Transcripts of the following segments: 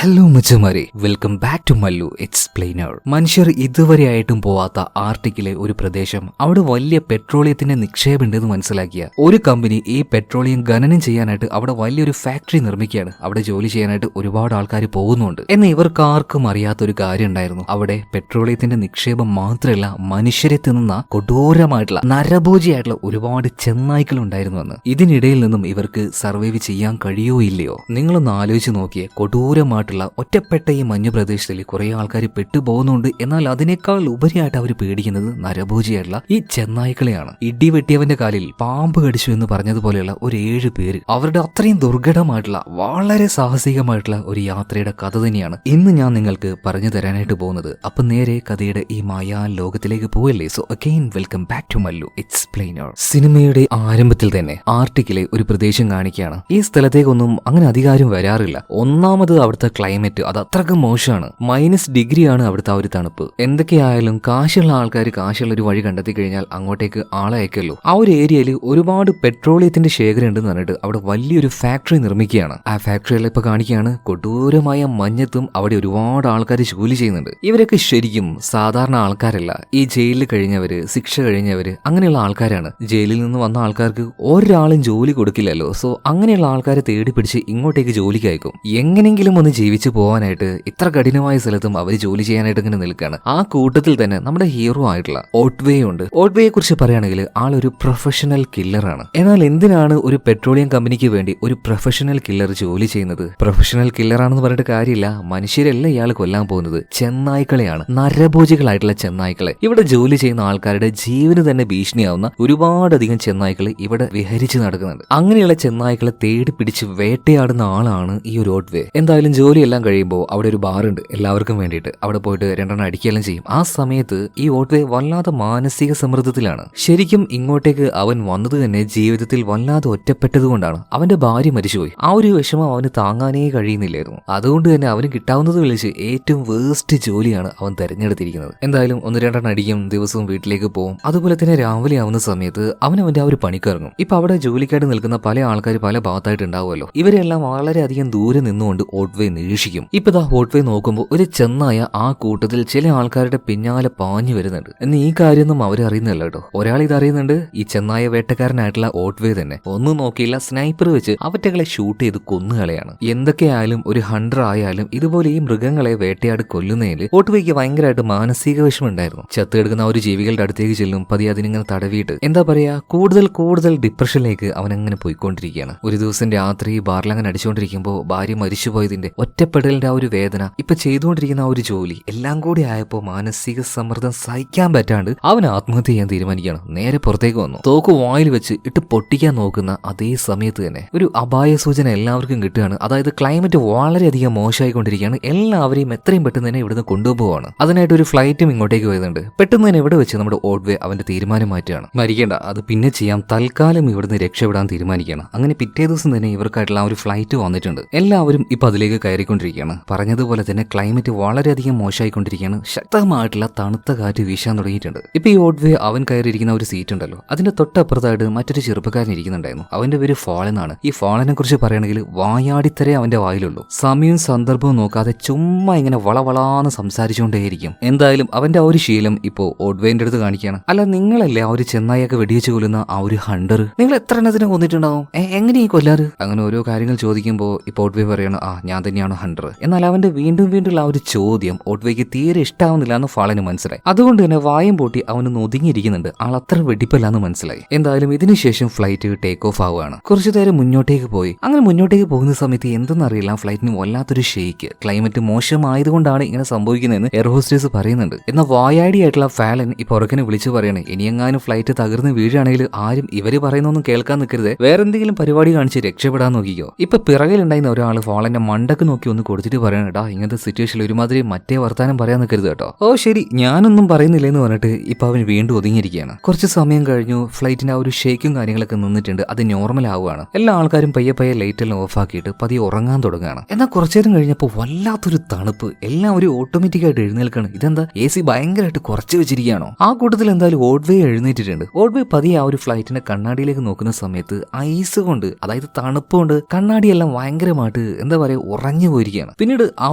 Hello മച്ചമാരെ, welcome back to Mallu explainer. മനുഷ്യർ ഇതുവരെയായിട്ടും പോവാത്ത ആർട്ടിക്കിലെ ഒരു പ്രദേശം, അവിടെ വലിയ പെട്രോളിയത്തിന്റെ നിക്ഷേപമുണ്ടെന്ന് മനസ്സിലാക്കിയ ഒരു കമ്പനി ഈ പെട്രോളിയം ഖനനം ചെയ്യാനായിട്ട് അവിടെ വലിയൊരു ഫാക്ടറി നിർമ്മിക്കുകയാണ്. അവിടെ ജോലി ചെയ്യാനായിട്ട് ഒരുപാട് ആൾക്കാർ പോകുന്നുണ്ട്. എന്നാൽ ഇവർക്ക് ആർക്കും അറിയാത്തൊരു കാര്യം ഉണ്ടായിരുന്നു. അവിടെ പെട്രോളിയത്തിന്റെ നിക്ഷേപം മാത്രമല്ല, മനുഷ്യരെ തിന്നുന്ന കൊടൂരമായിട്ടുള്ള നരഭോജിയായിട്ടുള്ള ഒരുപാട് ചെന്നായ്ക്കൾ ഉണ്ടായിരുന്നുവെന്ന്. ഇതിനിടയിൽ നിന്നും ഇവർക്ക് സർവൈവ് ചെയ്യാൻ കഴിയോ ഇല്ലയോ? നിങ്ങളൊന്ന് ആലോചിച്ച് നോക്കിയേ. കൊടൂരമായിട്ടുള്ള ഒറ്റപ്പെട്ട ഈ മഞ്ഞുപ്രദേശത്തിൽ കുറെ ആൾക്കാർ പെട്ടുപോകുന്നുണ്ട്. എന്നാൽ അതിനേക്കാൾ ഉപരിയായിട്ട് അവർ പേടിക്കുന്നത് നരഭോജിയായിട്ടുള്ള ഈ ചെന്നായ്ക്കളെയാണ്. ഇടി വെട്ടിയവന്റെ കാലിൽ പാമ്പ് കടിച്ചു എന്ന് പറഞ്ഞതുപോലെയുള്ള ഒരു 7 പേര്, അവരുടെ അത്രയും ദുർഘടമായിട്ടുള്ള വളരെ സാഹസികമായിട്ടുള്ള ഒരു യാത്രയുടെ കഥ തന്നെയാണ് ഇന്ന് ഞാൻ നിങ്ങൾക്ക് പറഞ്ഞു തരാനായിട്ട് പോകുന്നത്. അപ്പൊ നേരെ കഥയുടെ ഈ മായാ ലോകത്തിലേക്ക് പോവല്ലേ. So again welcome back to Mallu explainer. സിനിമയുടെ ആരംഭത്തിൽ തന്നെ ആർട്ടിക്കിലെ ഒരു പ്രദേശം കാണിക്കുകയാണ്. ഈ സ്ഥലത്തേക്കൊന്നും അങ്ങനെ അധികാരം വരാറില്ല. ഒന്നാമത് അവിടുത്തെ ക്ലൈമറ്റ് അത് അത്രക്ക് മോശമാണ്. -ഡിഗ്രിയാണ് അവിടുത്തെ ഒരു തണുപ്പ്. എന്തൊക്കെയായാലും കാശുള്ള ആൾക്കാർ കാശുള്ള ഒരു വഴി കണ്ടെത്തി കഴിഞ്ഞാൽ അങ്ങോട്ടേക്ക് ആളെ അയക്കല്ലോ. ആ ഒരു ഏരിയയിൽ ഒരുപാട് പെട്രോളിയത്തിന്റെ ശേഖരം ഉണ്ടെന്ന് പറഞ്ഞിട്ട് അവിടെ വലിയൊരു ഫാക്ടറി നിർമ്മിക്കുകയാണ്. ആ ഫാക്ടറിയിൽ ഇപ്പൊ കാണിക്കുകയാണ് കൊടൂരമായ മഞ്ഞത്തും അവിടെ ഒരുപാട് ആൾക്കാർ ജോലി ചെയ്യുന്നുണ്ട്. ഇവരൊക്കെ ശരിക്കും സാധാരണ ആൾക്കാരല്ല. ഈ ജയിലിൽ കഴിഞ്ഞവര്, ശിക്ഷ കഴിഞ്ഞവര്, അങ്ങനെയുള്ള ആൾക്കാരാണ്. ജയിലിൽ നിന്ന് വന്ന ആൾക്കാർക്ക് ഒരാളും ജോലി കൊടുക്കില്ലല്ലോ. സോ അങ്ങനെയുള്ള ആൾക്കാരെ തേടി പിടിച്ച് ഇങ്ങോട്ടേക്ക് ജോലിക്ക് അയക്കും. എങ്ങനെങ്കിലും ഒന്ന് ജീവിച്ചു പോകാനായിട്ട് ഇത്ര കഠിനമായ സ്ഥലത്തും അവർ ജോലി ചെയ്യാനായിട്ട് ഇങ്ങനെ നിൽക്കുകയാണ്. ആ കൂട്ടത്തിൽ തന്നെ നമ്മുടെ ഹീറോ ആയിട്ടുള്ള ഓട്ട്വേ ഉണ്ട്. ഓട്ട്വേയെ കുറിച്ച് പറയുകയാണെങ്കിൽ ആളൊരു പ്രൊഫഷണൽ കില്ലറാണ്. എന്നാൽ എന്തിനാണ് ഒരു പെട്രോളിയം കമ്പനിക്ക് വേണ്ടി ഒരു പ്രൊഫഷണൽ കില്ലർ ജോലി ചെയ്യുന്നത്? പ്രൊഫഷണൽ കില്ലറാണെന്ന് പറഞ്ഞിട്ട് കാര്യമില്ല. മനുഷ്യരല്ല ഇയാൾ കൊല്ലാൻ പോകുന്നത്, ചെന്നായ്ക്കളെയാണ്. നരഭോജികളായിട്ടുള്ള ചെന്നായ്ക്കളെ. ഇവിടെ ജോലി ചെയ്യുന്ന ആൾക്കാരുടെ ജീവന് തന്നെ ഭീഷണിയാവുന്ന ഒരുപാടധികം ചെന്നായ്ക്കൾ ഇവിടെ വിഹരിച്ച് നടക്കുന്നുണ്ട്. അങ്ങനെയുള്ള ചെന്നായ്ക്കളെ തേടി പിടിച്ച് വേട്ടയാടുന്ന ആളാണ് ഈ ഒരു ഓട്ട്വേ. എന്തായാലും ജോലിയെല്ലാം കഴിയുമ്പോൾ അവിടെ ഒരു ബാറുണ്ട് എല്ലാവർക്കും വേണ്ടിയിട്ട്. അവിടെ പോയിട്ട് 2 അടിക്കുകയെല്ലാം ചെയ്യും. ആ സമയത്ത് ഈ ഓട്ട്വേ വല്ലാതെ മാനസിക സമ്മർദ്ദത്തിലാണ്. ശരിക്കും ഇങ്ങോട്ടേക്ക് അവൻ വന്നത് തന്നെ ജീവിതത്തിൽ വല്ലാതെ ഒറ്റപ്പെട്ടതുകൊണ്ടാണ്. അവന്റെ ഭാര്യ മരിച്ചുപോയി. ആ ഒരു വിഷമം അവന് താങ്ങാനേ കഴിയുന്നില്ലായിരുന്നു. അതുകൊണ്ട് തന്നെ അവന് കിട്ടാവുന്നത് വിളിച്ച് ഏറ്റവും വേസ്റ്റ് ജോലിയാണ് അവൻ തെരഞ്ഞെടുത്തിരിക്കുന്നത്. എന്തായാലും 1-2 അടിക്കും, ദിവസവും വീട്ടിലേക്ക് പോകും. അതുപോലെ തന്നെ രാവിലെ ആവുന്ന സമയത്ത് അവന്റെ ആ ഒരു പണിക്കിറങ്ങും. ഇപ്പൊ അവിടെ ജോലിക്കായിട്ട് നിൽക്കുന്ന പല ആൾക്കാർ പല ഭാഗത്തായിട്ട് ഉണ്ടാവുമല്ലോ. ഇവരെല്ലാം വളരെയധികം ദൂരെ നിന്നുകൊണ്ട് ഓട്ട്വേ നിരീക്ഷിക്കും. ഇപ്പൊ ദാ ഓട്ട്വേ നോക്കുമ്പോൾ ഒരു ചെന്നായ ആ കൂട്ടത്തിൽ ചില ആൾക്കാരുടെ പിന്നാലെ പാഞ്ഞു വരുന്നുണ്ട്. എന്ന് ഈ കാര്യമൊന്നും അവരറിയുന്നില്ല കേട്ടോ. ഒരാൾ ഇതറിയുന്നുണ്ട്, ഈ ചെന്നായ വേട്ടക്കാരനായിട്ടുള്ള ഓട്ട്വേ തന്നെ. ഒന്നും നോക്കിയില്ല, സ്നൈപ്പർ വെച്ച് അവറ്റകളെ ഷൂട്ട് ചെയ്ത് കൊന്നുകളയാണ്. എന്തൊക്കെയായാലും ഒരു ഹണ്ടർ ആയാലും ഇതുപോലെ ഈ മൃഗങ്ങളെ വേട്ടയാടി കൊല്ലുന്നതിൽ ഓട്ട്വേക്ക് ഭയങ്കരമായിട്ട് മാനസിക വിഷമം ഉണ്ടായിരുന്നു. ചത്തെടുക്കുന്ന ആ ഒരു ജീവികളുടെ അടുത്തേക്ക് ചെല്ലും, പതിയെ അതിനിങ്ങനെ തടവിയിട്ട് എന്താ പറയാ കൂടുതൽ ഡിപ്രഷനിലേക്ക് അവൻ അങ്ങനെ പോയിക്കൊണ്ടിരിക്കുകയാണ്. ഒരു ദിവസം രാത്രി ബാറിലങ്ങനെ അടിച്ചുകൊണ്ടിരിക്കുമ്പോൾ ഭാര്യ മരിച്ചുപോയതിന്റെ ഒറ്റപ്പെടലിന്റെ ആ ഒരു വേദന, ഇപ്പൊ ചെയ്തുകൊണ്ടിരിക്കുന്ന ആ ഒരു ജോലി എല്ലാം കൂടി ആയപ്പോ മാനസിക സമ്മർദ്ദം സഹിക്കാൻ പറ്റാണ്ട് അവൻ ആത്മഹത്യ ചെയ്യാൻ തീരുമാനിക്കുകയാണ്. നേരെ പുറത്തേക്ക് വന്നു. തോക്ക് വായിൽ വെച്ച് ഇട്ട് പൊട്ടിക്കാൻ നോക്കുന്ന അതേ സമയത്ത് തന്നെ ഒരു അപായ സൂചന എല്ലാവർക്കും കിട്ടുകയാണ്. അതായത് ക്ലൈമറ്റ് വളരെയധികം മോശമായിക്കൊണ്ടിരിക്കുകയാണ്. എല്ലാവരെയും എത്രയും പെട്ടെന്ന് തന്നെ ഇവിടുന്ന് കൊണ്ടുപോവാണ്. അതിനായിട്ട് ഒരു ഫ്ലൈറ്റും ഇങ്ങോട്ടേക്ക് വരുന്നുണ്ട്. പെട്ടെന്ന് തന്നെ ഇവിടെ വെച്ച് നമ്മുടെ ഓട്ട്വേ അവന്റെ തീരുമാനം മാറ്റുകയാണ്. മരിക്കേണ്ട, അത് പിന്നെ ചെയ്യാം, തൽക്കാലം ഇവിടുന്ന് രക്ഷപ്പെടാൻ തീരുമാനിക്കുകയാണ്. അങ്ങനെ പിറ്റേ ദിവസം തന്നെ ഇവർക്കായിട്ടുള്ള ആ ഒരു ഫ്ലൈറ്റ് വന്നിട്ടുണ്ട്. എല്ലാവരും ഇപ്പൊ അതിലേക്ക് കയറിക്കൊണ്ടിരിക്കുകയാണ്. പറഞ്ഞതുപോലെ തന്നെ ക്ലൈമറ്റ് വളരെയധികം മോശമായിക്കൊണ്ടിരിക്കുകയാണ്. ശക്തമായിട്ടുള്ള തണുത്ത കാറ്റ് വീശാൻ തുടങ്ങിയിട്ടുണ്ട്. ഇപ്പൊ ഈ ഓട്ട്വേ അവൻ കയറിയിരിക്കുന്ന ഒരു സീറ്റ് ഉണ്ടല്ലോ, അതിന്റെ തൊട്ടപ്പുറത്തായിട്ട് മറ്റൊരു ചെറുപ്പക്കാരൻ ഇരിക്കുന്നുണ്ടായിരുന്നു. അവന്റെ പേര് ഫോളൻ ആണ്. ഈ ഫോളനെ കുറിച്ച് പറയുകയാണെങ്കിൽ വായാടിത്തരേ അവന്റെ വായിലുള്ളൂ. സമയവും സന്ദർഭവും നോക്കാതെ ചുമ്മാ ഇങ്ങനെ വളവളാന്ന് സംസാരിച്ചുകൊണ്ടേയിരിക്കും. എന്തായാലും അവന്റെ ആ ഒരു ശീലം ഇപ്പോ ഓട്ട്വേന്റെ അടുത്ത് കാണിക്കുകയാണ്. അല്ല, നിങ്ങളല്ലേ ആ ഒരു ചെന്നായൊക്കെ വെടിവെച്ച് കൊല്ലുന്ന ആ ഒരു ഹണ്ടർ? നിങ്ങൾ എത്ര എണ്ണത്തിനെ കൊന്നിട്ടുണ്ടാവും? എങ്ങനെ ഈ കൊല്ലാറ്? അങ്ങനെ ഓരോ കാര്യങ്ങൾ ചോദിക്കുമ്പോൾ ഇപ്പോൾ ഓട്ട്വേ പറയണം, ഞാൻ തന്നെയാണ് ഹണ്ടർ. എന്നാൽ അവന്റെ വീണ്ടും ആ ഒരു ചോദ്യം ഓട്ട്വേക്ക് തീരെ ഇഷ്ടാവുന്നില്ല എന്ന് ഫാളന് മനസ്സിലായി. അതുകൊണ്ട് തന്നെ വായും പൂട്ടി അവനൊന്ന് ഒതുങ്ങിയിരിക്കുന്നുണ്ട്. ആൾ അത്ര വെടിപ്പല്ലാന്ന് മനസ്സിലായി. എന്തായാലും ഇതിനുശേഷം ഫ്ലൈറ്റ് ടേക്ക് ഓഫ് ആവുകയാണ്. കുറച്ചു നേരം മുന്നോട്ടേക്ക് പോയി. അങ്ങനെ മുന്നോട്ടേക്ക് പോകുന്ന സമയത്ത് എന്തെന്നറിയില്ല, ഫ്ലൈറ്റിന് വല്ലാത്തൊരു ഷെയ്ക്ക്. ക്ലൈമറ്റ് മോശമായതുകൊണ്ടാണ് ഇങ്ങനെ സംഭവിക്കുന്നതെന്ന് എയർ ഹോസ്റ്റേഴ്സ് പറയുന്നുണ്ട്. എന്നാൽ വായാടി ആയിട്ടുള്ള ഫാലൻ ഈ പുറകിനെ വിളിച്ചു പറയണേ, ഇനിയെങ്ങാനും ഫ്ലൈറ്റ് തകർന്ന് വീഴുകയാണെങ്കിൽ ആരും ഇവര് പറയുന്നൊന്നും കേൾക്കാൻ നിൽക്കരുത്, വേറെ എന്തെങ്കിലും പരിപാടി കാണിച്ച് രക്ഷപ്പെടാൻ നോക്കിക്കോ. ഇപ്പൊ പിറകിലുണ്ടായിരുന്ന ഒരാൾ ഫോളന്റെ മണ്ടക്ക് നോക്കി ഒന്ന് കൊടുത്തിട്ട് പറയണടാ, ഇങ്ങനത്തെ സിറ്റുവേഷനിൽ ഒരുമാതിരി മറ്റേ വർത്താനം പറയാൻ നിൽക്കരുത് കേട്ടോ. ഓ ശരി, ഞാനൊന്നും പറയുന്നില്ലെന്ന് പറഞ്ഞിട്ട് ഇപ്പൊ അവൻ വീണ്ടും ഒതുങ്ങിയിരിക്കുകയാണ്. കുറച്ച് സമയം കഴിഞ്ഞു. ഫ്ലൈറ്റിന്റെ ആ ഒരു ഷേക്കും കാര്യങ്ങളൊക്കെ നിന്നിട്ടുണ്ട്. അത് നോർമൽ ആവുകയാണ്. എല്ലാ ആൾക്കാരും പയ്യെ ലൈറ്റ് എല്ലാം ഓഫ് ആക്കിയിട്ട് പതിയെ ഉറങ്ങാൻ തുടങ്ങുകയാണ്. എന്നാൽ കുറച്ചേരം കഴിഞ്ഞപ്പോൾ വല്ലാത്തൊരു തണുപ്പ്. എല്ലാവരും ഓട്ടോമാറ്റിക്കായിട്ട് എഴുന്നേൽക്കാണ്. ഇതെന്താ AC ഭയങ്കരമായിട്ട് കുറച്ച് വെച്ചിരിക്കുകയാണോ? ആ കൂട്ടത്തിൽ എന്തായാലും ഓട്ട്വേ എഴുന്നേറ്റിട്ടുണ്ട്. ഓട്ട്വേ പതിയെ ആ ഒരു ഫ്ലൈറ്റിന്റെ കണ്ണാടിയിലേക്ക് നോക്കുന്ന സമയത്ത് ഐസ് കൊണ്ട്, അതായത് തണുപ്പ് കൊണ്ട് കണ്ണാടിയെല്ലാം ഭയങ്കരമായിട്ട് എന്താ പറയാ ഉറഞ്ഞു മറിഞ്ഞു പോയിരിക്കുകയാണ്. പിന്നീട് ആ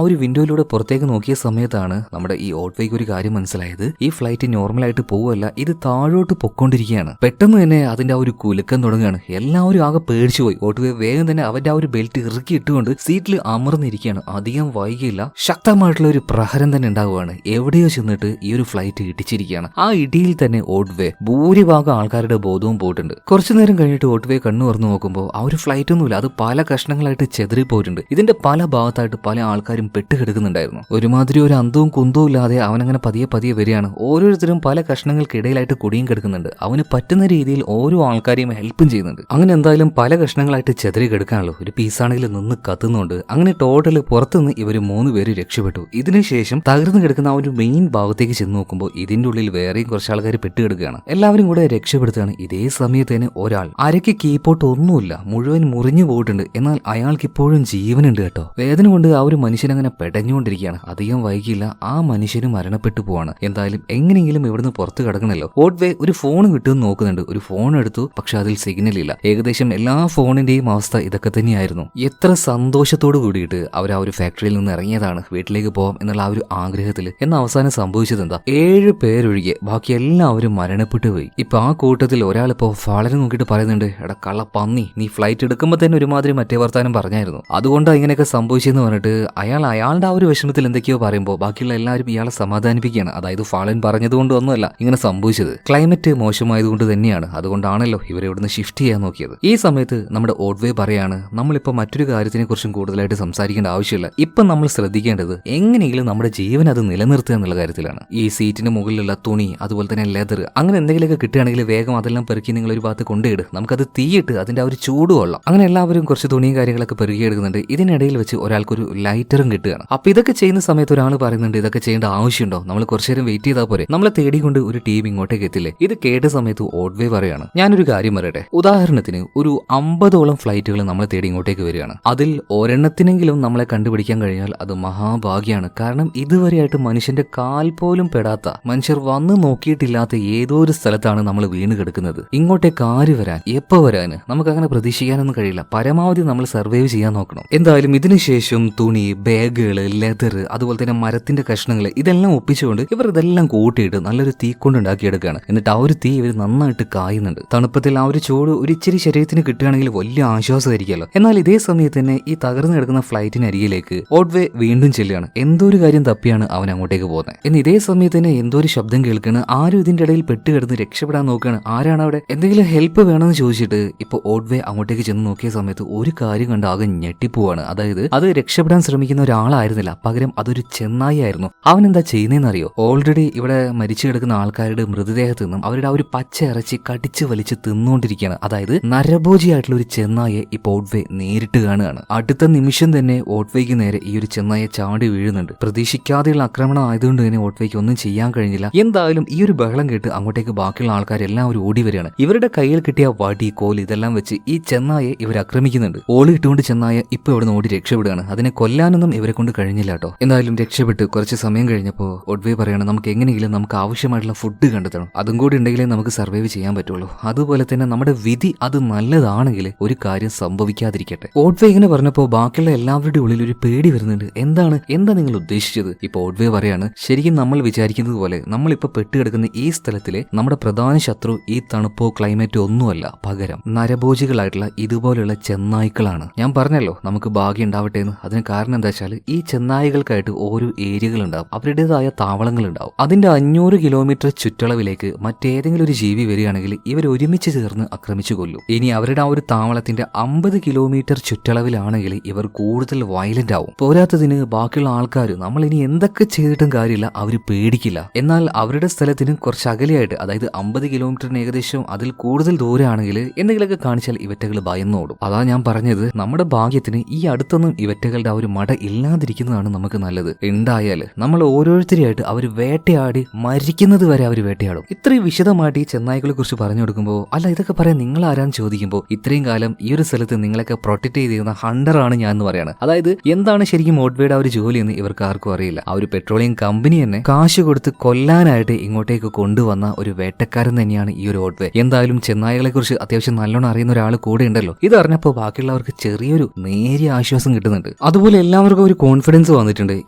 ഒരു വിൻഡോയിലൂടെ പുറത്തേക്ക് നോക്കിയ സമയത്താണ് നമ്മുടെ ഈ ഓട്വേക്ക് ഒരു കാര്യം മനസ്സിലായത്. ഈ ഫ്ലൈറ്റ് നോർമലായിട്ട് പോവല്ല, ഇത് താഴോട്ട് പൊക്കോണ്ടിരിക്കുകയാണ്. പെട്ടെന്ന് തന്നെ അതിന്റെ ആ ഒരു കുലുക്കം തുടങ്ങുകയാണ്. എല്ലാവരും ആകെ പേടിച്ചു പോയി. ഓട്വേ വേഗം തന്നെ അവന്റെ ആ ഒരു ബെൽറ്റ് ഇറുക്കി ഇട്ടുകൊണ്ട് സീറ്റിൽ അമർന്നിരിക്കുകയാണ്. അധികം വൈകിയില്ല, ശക്തമായിട്ടുള്ള ഒരു പ്രഹരം തന്നെ ഉണ്ടാവുകയാണ്. എവിടെയോ ചെന്നിട്ട് ഈ ഒരു ഫ്ലൈറ്റ് ഇടിച്ചിരിക്കുകയാണ്. ആ ഇടിയിൽ തന്നെ ഓട്വേ ഭൂരിഭാഗം ആൾക്കാരുടെ ബോധവും പോയിട്ടുണ്ട്. കുറച്ചു നേരം കഴിഞ്ഞിട്ട് ഓട്വേ കണ്ണു തുറന്നു നോക്കുമ്പോൾ ആ ഒരു ഫ്ലൈറ്റ് ഒന്നുമില്ല, അത് പല കഷ്ണങ്ങളായിട്ട് ചെതറിപ്പോയിട്ടുണ്ട്. ഇതിന്റെ പല ഭാഗത്തായിട്ട് പല ആൾക്കാരും പെട്ടുകിടക്കുന്നുണ്ടായിരുന്നു. ഒരുമാതിരി ഒരു അന്തവും കുന്തവും ഇല്ലാതെ അവനങ്ങനെ പതിയെ പതിയെ വരികയാണ്. ഓരോരുത്തരും പല കഷ്ണങ്ങൾക്കിടയിലായിട്ട് കുടിയും കിടക്കുന്നുണ്ട്. അവന് പറ്റുന്ന രീതിയിൽ ഓരോ ആൾക്കാരെയും ഹെൽപ്പും ചെയ്യുന്നുണ്ട്. അങ്ങനെ എന്തായാലും പല കഷ്ണങ്ങളായിട്ട് ചെതറി കിടക്കാണല്ലോ. ഒരു പീസാണെങ്കിൽ നിന്ന് കത്തുന്നുണ്ട്. അങ്ങനെ ടോട്ടൽ പുറത്തുനിന്ന് ഇവർ 3 പേര് രക്ഷപ്പെട്ടു. ഇതിനുശേഷം തകർന്നു കിടക്കുന്ന ആ ഒരു മെയിൻ ഭാഗത്തേക്ക് ചെന്ന് നോക്കുമ്പോൾ ഇതിന്റെ ഉള്ളിൽ വേറെയും കുറച്ച് ആൾക്കാർ പെട്ടുകിടക്കുകയാണ്. എല്ലാവരും കൂടെ രക്ഷപ്പെടുത്തുകയാണ്. ഇതേ സമയത്തേന് ഒരാൾ അരയ്ക്ക് കീപ്പോട്ട് ഒന്നുമില്ല, മുഴുവൻ മുറിഞ്ഞു പോയിട്ടുണ്ട്. എന്നാൽ അയാൾക്ക് ഇപ്പോഴും ജീവനുണ്ട് കേട്ടോ. വേദന കൊണ്ട് ആ ഒരു മനുഷ്യൻ അങ്ങനെ പെടഞ്ഞുകൊണ്ടിരിക്കുകയാണ്. അധികം വൈകിയില്ല, ആ മനുഷ്യന് മരണപ്പെട്ടു പോവാണ്. എന്തായാലും എങ്ങനെയെങ്കിലും ഇവിടുന്ന് പുറത്ത് കിടക്കണല്ലോ. ഓട്വേ ഒരു ഫോൺ കിട്ടുമെന്ന് നോക്കുന്നുണ്ട്. ഒരു ഫോൺ എടുത്തു, പക്ഷെ അതിൽ സിഗ്നൽ ഇല്ല. ഏകദേശം എല്ലാ ഫോണിന്റെയും അവസ്ഥ ഇതൊക്കെ തന്നെയായിരുന്നു. എത്ര സന്തോഷത്തോട് കൂടിയിട്ട് അവർ ആ ഒരു ഫാക്ടറിയിൽ നിന്ന് ഇറങ്ങിയതാണ് വീട്ടിലേക്ക് പോകാം എന്നുള്ള ആ ഒരു ആഗ്രഹത്തിൽ. എന്നാൽ അവസാനം സംഭവിച്ചത് എന്താ? 7 പേരൊഴികെ ബാക്കി എല്ലാവരും മരണപ്പെട്ടു പോയി. ഇപ്പൊ ആ കൂട്ടത്തിൽ ഒരാളിപ്പോ ഫാളനെ നോക്കിയിട്ട് പറയുന്നുണ്ട്, എടാ കള്ള പന്നി, നീ ഫ്ലൈറ്റ് എടുക്കുമ്പോൾ തന്നെ ഒരുമാതിരി മറ്റേ വർത്താനം പറഞ്ഞായിരുന്നു, അതുകൊണ്ടാണ് ഇങ്ങനെയൊക്കെ സംഭവിച്ചെന്ന് പറഞ്ഞിട്ട് അയാളുടെ ആ ഒരു വിഷമത്തിൽ എന്തൊക്കെയോ പറയുമ്പോൾ ബാക്കിയുള്ള എല്ലാവരും ഇയാളെ സമാധാനിപ്പിക്കുകയാണ്. അതായത് ഫാളൻ പറഞ്ഞതുകൊണ്ട് ഒന്നുമല്ല ഇങ്ങനെ സംഭവിച്ചത്, ക്ലൈമറ്റ് മോശമായതുകൊണ്ട് തന്നെയാണ്, അതുകൊണ്ടാണല്ലോ ഇവരെ ഇവിടുന്ന് ഷിഫ്റ്റ് ചെയ്യാൻ നോക്കിയത്. ഈ സമയത്ത് നമ്മുടെ ഓട്വേ പറയാണ്, നമ്മളിപ്പോ മറ്റൊരു കാര്യത്തിനെ കുറിച്ചും കൂടുതലായിട്ട് സംസാരിക്കേണ്ട ആവശ്യമില്ല. ഇപ്പൊ നമ്മൾ ശ്രദ്ധിക്കേണ്ടത് എങ്ങനെയെങ്കിലും നമ്മുടെ ജീവൻ അത് നിലനിർത്തുക എന്നുള്ള കാര്യത്തിലാണ്. ഈ സീറ്റിന് മുകളിലുള്ള തുണി, അതുപോലെ തന്നെ ലെതർ, അങ്ങനെ എന്തെങ്കിലുമൊക്കെ കിട്ടുകയാണെങ്കിൽ വേഗം അതെല്ലാം പെറുക്കി നിങ്ങൾ ഒരു ഭാഗത്ത് കൊണ്ടുപോയിട്, നമുക്കത് തീയിട്ട് അതിന്റെ ആ ഒരു ചൂട് കൊള്ളാം. അങ്ങനെ എല്ലാവരും കുറച്ച് തുണിയും കാര്യങ്ങളൊക്കെ പെറുകിയെടുക്കുന്നുണ്ട്. ഇതിനിടയിൽ വെച്ച് ഒരാൾക്കൊരു ലൈറ്ററും കിട്ടുകയാണ്. അപ്പൊ ഇതൊക്കെ ചെയ്യുന്ന സമയത്ത് ഒരാൾ പറയുന്നുണ്ട്, ഇതൊക്കെ ചെയ്യേണ്ട ആവശ്യമുണ്ടോ, നമ്മൾ കുറച്ചു നേരം വെയിറ്റ് ചെയ്താൽ പോരെ, നമ്മളെ തേടിക്കൊണ്ട് ഒരു ടീം ഇങ്ങോട്ടേക്ക് എത്തില്ലേ. ഇത് കേട്ട സമയത്ത് ഓട്വേ പറയാണ്, ഞാനൊരു കാര്യം പറയട്ടെ, ഉദാഹരണത്തിന് ഒരു 50ഓളം ഫ്ലൈറ്റുകൾ നമ്മളെ തേടി ഇങ്ങോട്ടേക്ക് വരികയാണ്. അതിൽ ഒരെണ്ണത്തിനെങ്കിലും നമ്മളെ കണ്ടുപിടിക്കാൻ കഴിഞ്ഞാൽ അത് മഹാഭാഗ്യാണ്. കാരണം ഇതുവരെയായിട്ട് മനുഷ്യന്റെ കാൽ പോലും പെടാത്ത, മനുഷ്യർ വന്ന് നോക്കിയിട്ടില്ലാത്ത ഏതോ ഒരു സ്ഥലത്താണ് നമ്മൾ വീണ് കിടക്കുന്നത്. ഇങ്ങോട്ടേക്ക് ആര് വരാൻ, എപ്പോ വരാന് നമുക്ക് അങ്ങനെ പ്രതീക്ഷിക്കാനൊന്നും കഴിയില്ല. പരമാവധി നമ്മൾ സർവൈവ് ചെയ്യാൻ നോക്കണം. എന്തായാലും ഇതിനുശേഷം തുണി, ബാഗുകൾ, ലെതർ, അതുപോലെ തന്നെ മരത്തിന്റെ കഷ്ണങ്ങൾ, ഇതെല്ലാം ഒപ്പിച്ചുകൊണ്ട് ഇവർ ഇതെല്ലാം കൂട്ടിയിട്ട് നല്ലൊരു തീ കൊണ്ട് ഉണ്ടാക്കിയെടുക്കുകയാണ്. എന്നിട്ട് ആ ഒരു തീ ഇവർ നന്നായിട്ട് കായുന്നുണ്ട്. തണുപ്പത്തിൽ ആ ഒരു ചൂട് ഒരു ഇച്ചിരി ശരീരത്തിന് കിട്ടുകയാണെങ്കിൽ വലിയ ആശ്വാസമായിരിക്കുമല്ലോ. എന്നാൽ ഇതേ സമയത്ത് തന്നെ ഈ തകർന്നു കിടക്കുന്ന ഫ്ലൈറ്റിനരികിലേക്ക് ഓട്വേ വീണ്ടും ചെല്ലുകയാണ്. എന്തോ ഒരു കാര്യം തപ്പിയാണ് അവൻ അങ്ങോട്ടേക്ക് പോകുന്നത്. എന്ന് ഇതേ സമയത്ത് തന്നെ എന്തോ ഒരു ശബ്ദം കേൾക്കുകയാണ്. ആരും ഇതിന്റെ ഇടയിൽ പെട്ടുകിടന്ന് രക്ഷപ്പെടാൻ നോക്കുകയാണ്. ആരാണ് അവിടെ, എന്തെങ്കിലും ഹെൽപ്പ് വേണമെന്ന് ചോദിച്ചിട്ട് ഇപ്പൊ ഓട്വേ അങ്ങോട്ടേക്ക് ചെന്ന് നോക്കിയ സമയത്ത് ഒരു കാര്യം കണ്ട് ആകെ ഞെട്ടിപ്പോവാണ്. അതായത് അത് രക്ഷപ്പെടാൻ ശ്രമിക്കുന്ന ഒരാളായിരുന്നില്ല, പകരം അതൊരു ചെന്നായി ആയിരുന്നു. അവൻ എന്താ ചെയ്യുന്നതെന്നറിയോ? ഓൾറെഡി ഇവിടെ മരിച്ചു കിടക്കുന്ന ആൾക്കാരുടെ മൃതദേഹത്ത് നിന്നും അവരുടെ ആ ഒരു പച്ച ഇറച്ചി കടിച്ചു വലിച്ച് തിന്നുകൊണ്ടിരിക്കുകയാണ്. അതായത് നരഭോജിയായിട്ടുള്ള ഒരു ചെന്നായെ ഇപ്പൊ ഓട്വേ നേരിട്ട് കാണുകയാണ്. അടുത്ത നിമിഷം തന്നെ ഓട്വേക്ക് നേരെ ഈ ഒരു ചെന്നായെ ചാടി വീഴുന്നുണ്ട്. പ്രതീക്ഷിക്കാതെയുള്ള ആക്രമണം ആയതുകൊണ്ട് തന്നെ ഓട്വേക്ക് ഒന്നും ചെയ്യാൻ കഴിഞ്ഞില്ല. എന്തായാലും ഈ ഒരു ബഹളം കേട്ട് അങ്ങോട്ടേക്ക് ബാക്കിയുള്ള ആൾക്കാരെല്ലാവരും ഓടി വരികയാണ്. ഇവരുടെ കയ്യിൽ കിട്ടിയ വടി, കോൽ ഇതെല്ലാം വെച്ച് ഈ ചെന്നായെ ഇവർ ആക്രമിക്കുന്നുണ്ട്. ഓളി ഇട്ടുകൊണ്ട് ചെന്നായ ഇപ്പൊ ഇവിടെ ഓടി രക്ഷപ്പെടുകയാണ്. അതിനെ കൊല്ലാനൊന്നും ഇവരെ കൊണ്ട് കഴിഞ്ഞില്ല കേട്ടോ. എന്തായാലും രക്ഷപ്പെട്ട് കുറച്ച് സമയം കഴിഞ്ഞപ്പോൾ ഓട്വേ പറയാണ്, നമുക്ക് എങ്ങനെയെങ്കിലും നമുക്ക് ആവശ്യമായിട്ടുള്ള ഫുഡ് കണ്ടെത്തണം, അതും കൂടി ഉണ്ടെങ്കിലേ നമുക്ക് സർവൈവ് ചെയ്യാൻ പറ്റുള്ളൂ. അതുപോലെ തന്നെ നമ്മുടെ വിധി അത് നല്ലതാണെങ്കിൽ ഒരു കാര്യം സംഭവിക്കാതിരിക്കട്ടെ. ഓട്വേ ഇങ്ങനെ പറഞ്ഞപ്പോൾ ബാക്കിയുള്ള എല്ലാവരുടെ ഉള്ളിൽ ഒരു പേടി വരുന്നുണ്ട്. എന്താ നിങ്ങൾ ഉദ്ദേശിച്ചത്? ഇപ്പൊ ഓട്വേ പറയാണ്, ശരിക്കും നമ്മൾ വിചാരിക്കുന്നത് പോലെ നമ്മളിപ്പോ പെട്ടുകിടക്കുന്ന ഈ സ്ഥലത്തിലെ നമ്മുടെ പ്രധാന ശത്രു ഈ തണുപ്പോ ക്ലൈമറ്റോ ഒന്നുമല്ല, പകരം നരഭോജികളായിട്ടുള്ള ഇതുപോലെയുള്ള ചെന്നായ്ക്കളാണ്. ഞാൻ പറഞ്ഞല്ലോ നമുക്ക് ഭാഗ്യം ഉണ്ടാവട്ടെ എന്ന്. അതിന് കാരണം എന്താ വെച്ചാൽ ഈ ചെന്നായികൾക്കായിട്ട് ഓരോ ഏരിയകൾ ഉണ്ടാവും, അവരുടേതായ താവളങ്ങൾ ഉണ്ടാവും. അതിന്റെ 500 കിലോമീറ്റർ ചുറ്റളവിലേക്ക് മറ്റേതെങ്കിലും ഒരു ജീവി വരികയാണെങ്കിൽ ഇവർ ഒരുമിച്ച് ചേർന്ന് ആക്രമിച്ചു കൊല്ലും. ഇനി അവരുടെ ആ ഒരു താവളത്തിന്റെ 50 കിലോമീറ്റർ ചുറ്റളവിലാണെങ്കിൽ ഇവർ കൂടുതൽ വയലന്റ് ആവും. പോരാത്തതിന് ബാക്കിയുള്ള ആൾക്കാർ നമ്മൾ ഇനി എന്തൊക്കെ ചെയ്തിട്ടും കാര്യമില്ല, അവർ പേടിക്കില്ല. എന്നാൽ അവരുടെ സ്ഥലത്തിന് കുറച്ച് അകലെയായിട്ട്, അതായത് 50 കിലോമീറ്ററിന് ഏകദേശം അതിൽ കൂടുതൽ ദൂരമാണെങ്കിൽ എന്തെങ്കിലുമൊക്കെ കാണിച്ചാൽ ഇവറ്റകൾ ഭയന്നോടും. അതാ ഞാൻ പറഞ്ഞത്, നമ്മുടെ ഭാഗ്യത്തിന് ഈ അടുത്തൊന്നും ഇവറ്റകളുടെ ആ ഒരു മട ഇല്ലാതിരിക്കുന്നതാണ് നമുക്ക് നല്ലത്. ഉണ്ടായാൽ നമ്മൾ ഓരോരുത്തരെയായിട്ട് അവർ വേട്ടയാടി മരിക്കുന്നത് വരെ അവർ വേട്ടയാടും. ഇത്രയും വിശദമായിട്ട് ഈ ചെന്നായ്ക്കളെ കുറിച്ച് പറഞ്ഞു കൊടുക്കുമ്പോൾ, അല്ല ഇതൊക്കെ പറയാൻ നിങ്ങൾ ആരാന്ന് ചോദിക്കുമ്പോൾ, ഇത്രയും കാലം ഈ ഒരു സ്ഥലത്ത് നിങ്ങളൊക്കെ പ്രൊട്ടക്ട് ചെയ്തിരുന്ന ഹണ്ടറാണ് ഞാൻ എന്ന് പറയാണ്. അതായത് എന്താണ് ശരിക്കും ഓട്വേയുടെ ആ ഒരു ജോലി എന്ന് ഇവർക്ക് ആർക്കും അറിയില്ല. ആ ഒരു പെട്രോളിയം കമ്പനി തന്നെ കാശ് കൊടുത്ത് കൊല്ലാനായിട്ട് ഇങ്ങോട്ടേക്ക് കൊണ്ടുവന്ന ഒരു വേട്ടക്കാരൻ തന്നെയാണ് ഈ ഒരു ഓട്വേ. എന്തായാലും ചെന്നായ്ക്കളെ കുറിച്ച് അത്യാവശ്യം നല്ലോണം അറിയുന്ന ഒരാൾ കൂടെ ഉണ്ടല്ലോ. ഇത് അറിഞ്ഞപ്പോൾ ബാക്കിയുള്ളവർക്ക് ചെറിയൊരു നേരിയ ആശ്വാസം കിട്ടുന്നുണ്ട്. പറയുന്നുണ്ട്. അതുപോലെ എല്ലാവർക്കും ഒരു കോൺഫിഡൻസ് വന്നിട്ടുണ്ട്,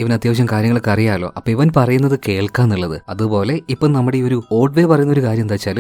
ഇവൻ അത്യാവശ്യം കാര്യങ്ങളൊക്കെ അറിയാലോ, അപ്പൊ ഇവൻ പറയുന്നത് കേൾക്കാന്നുള്ളത്. അതുപോലെ ഇപ്പൊ നമ്മുടെ ഈ ഒരു ഓട്ട്വേ പറയുന്ന ഒരു കാര്യം എന്താ വെച്ചാൽ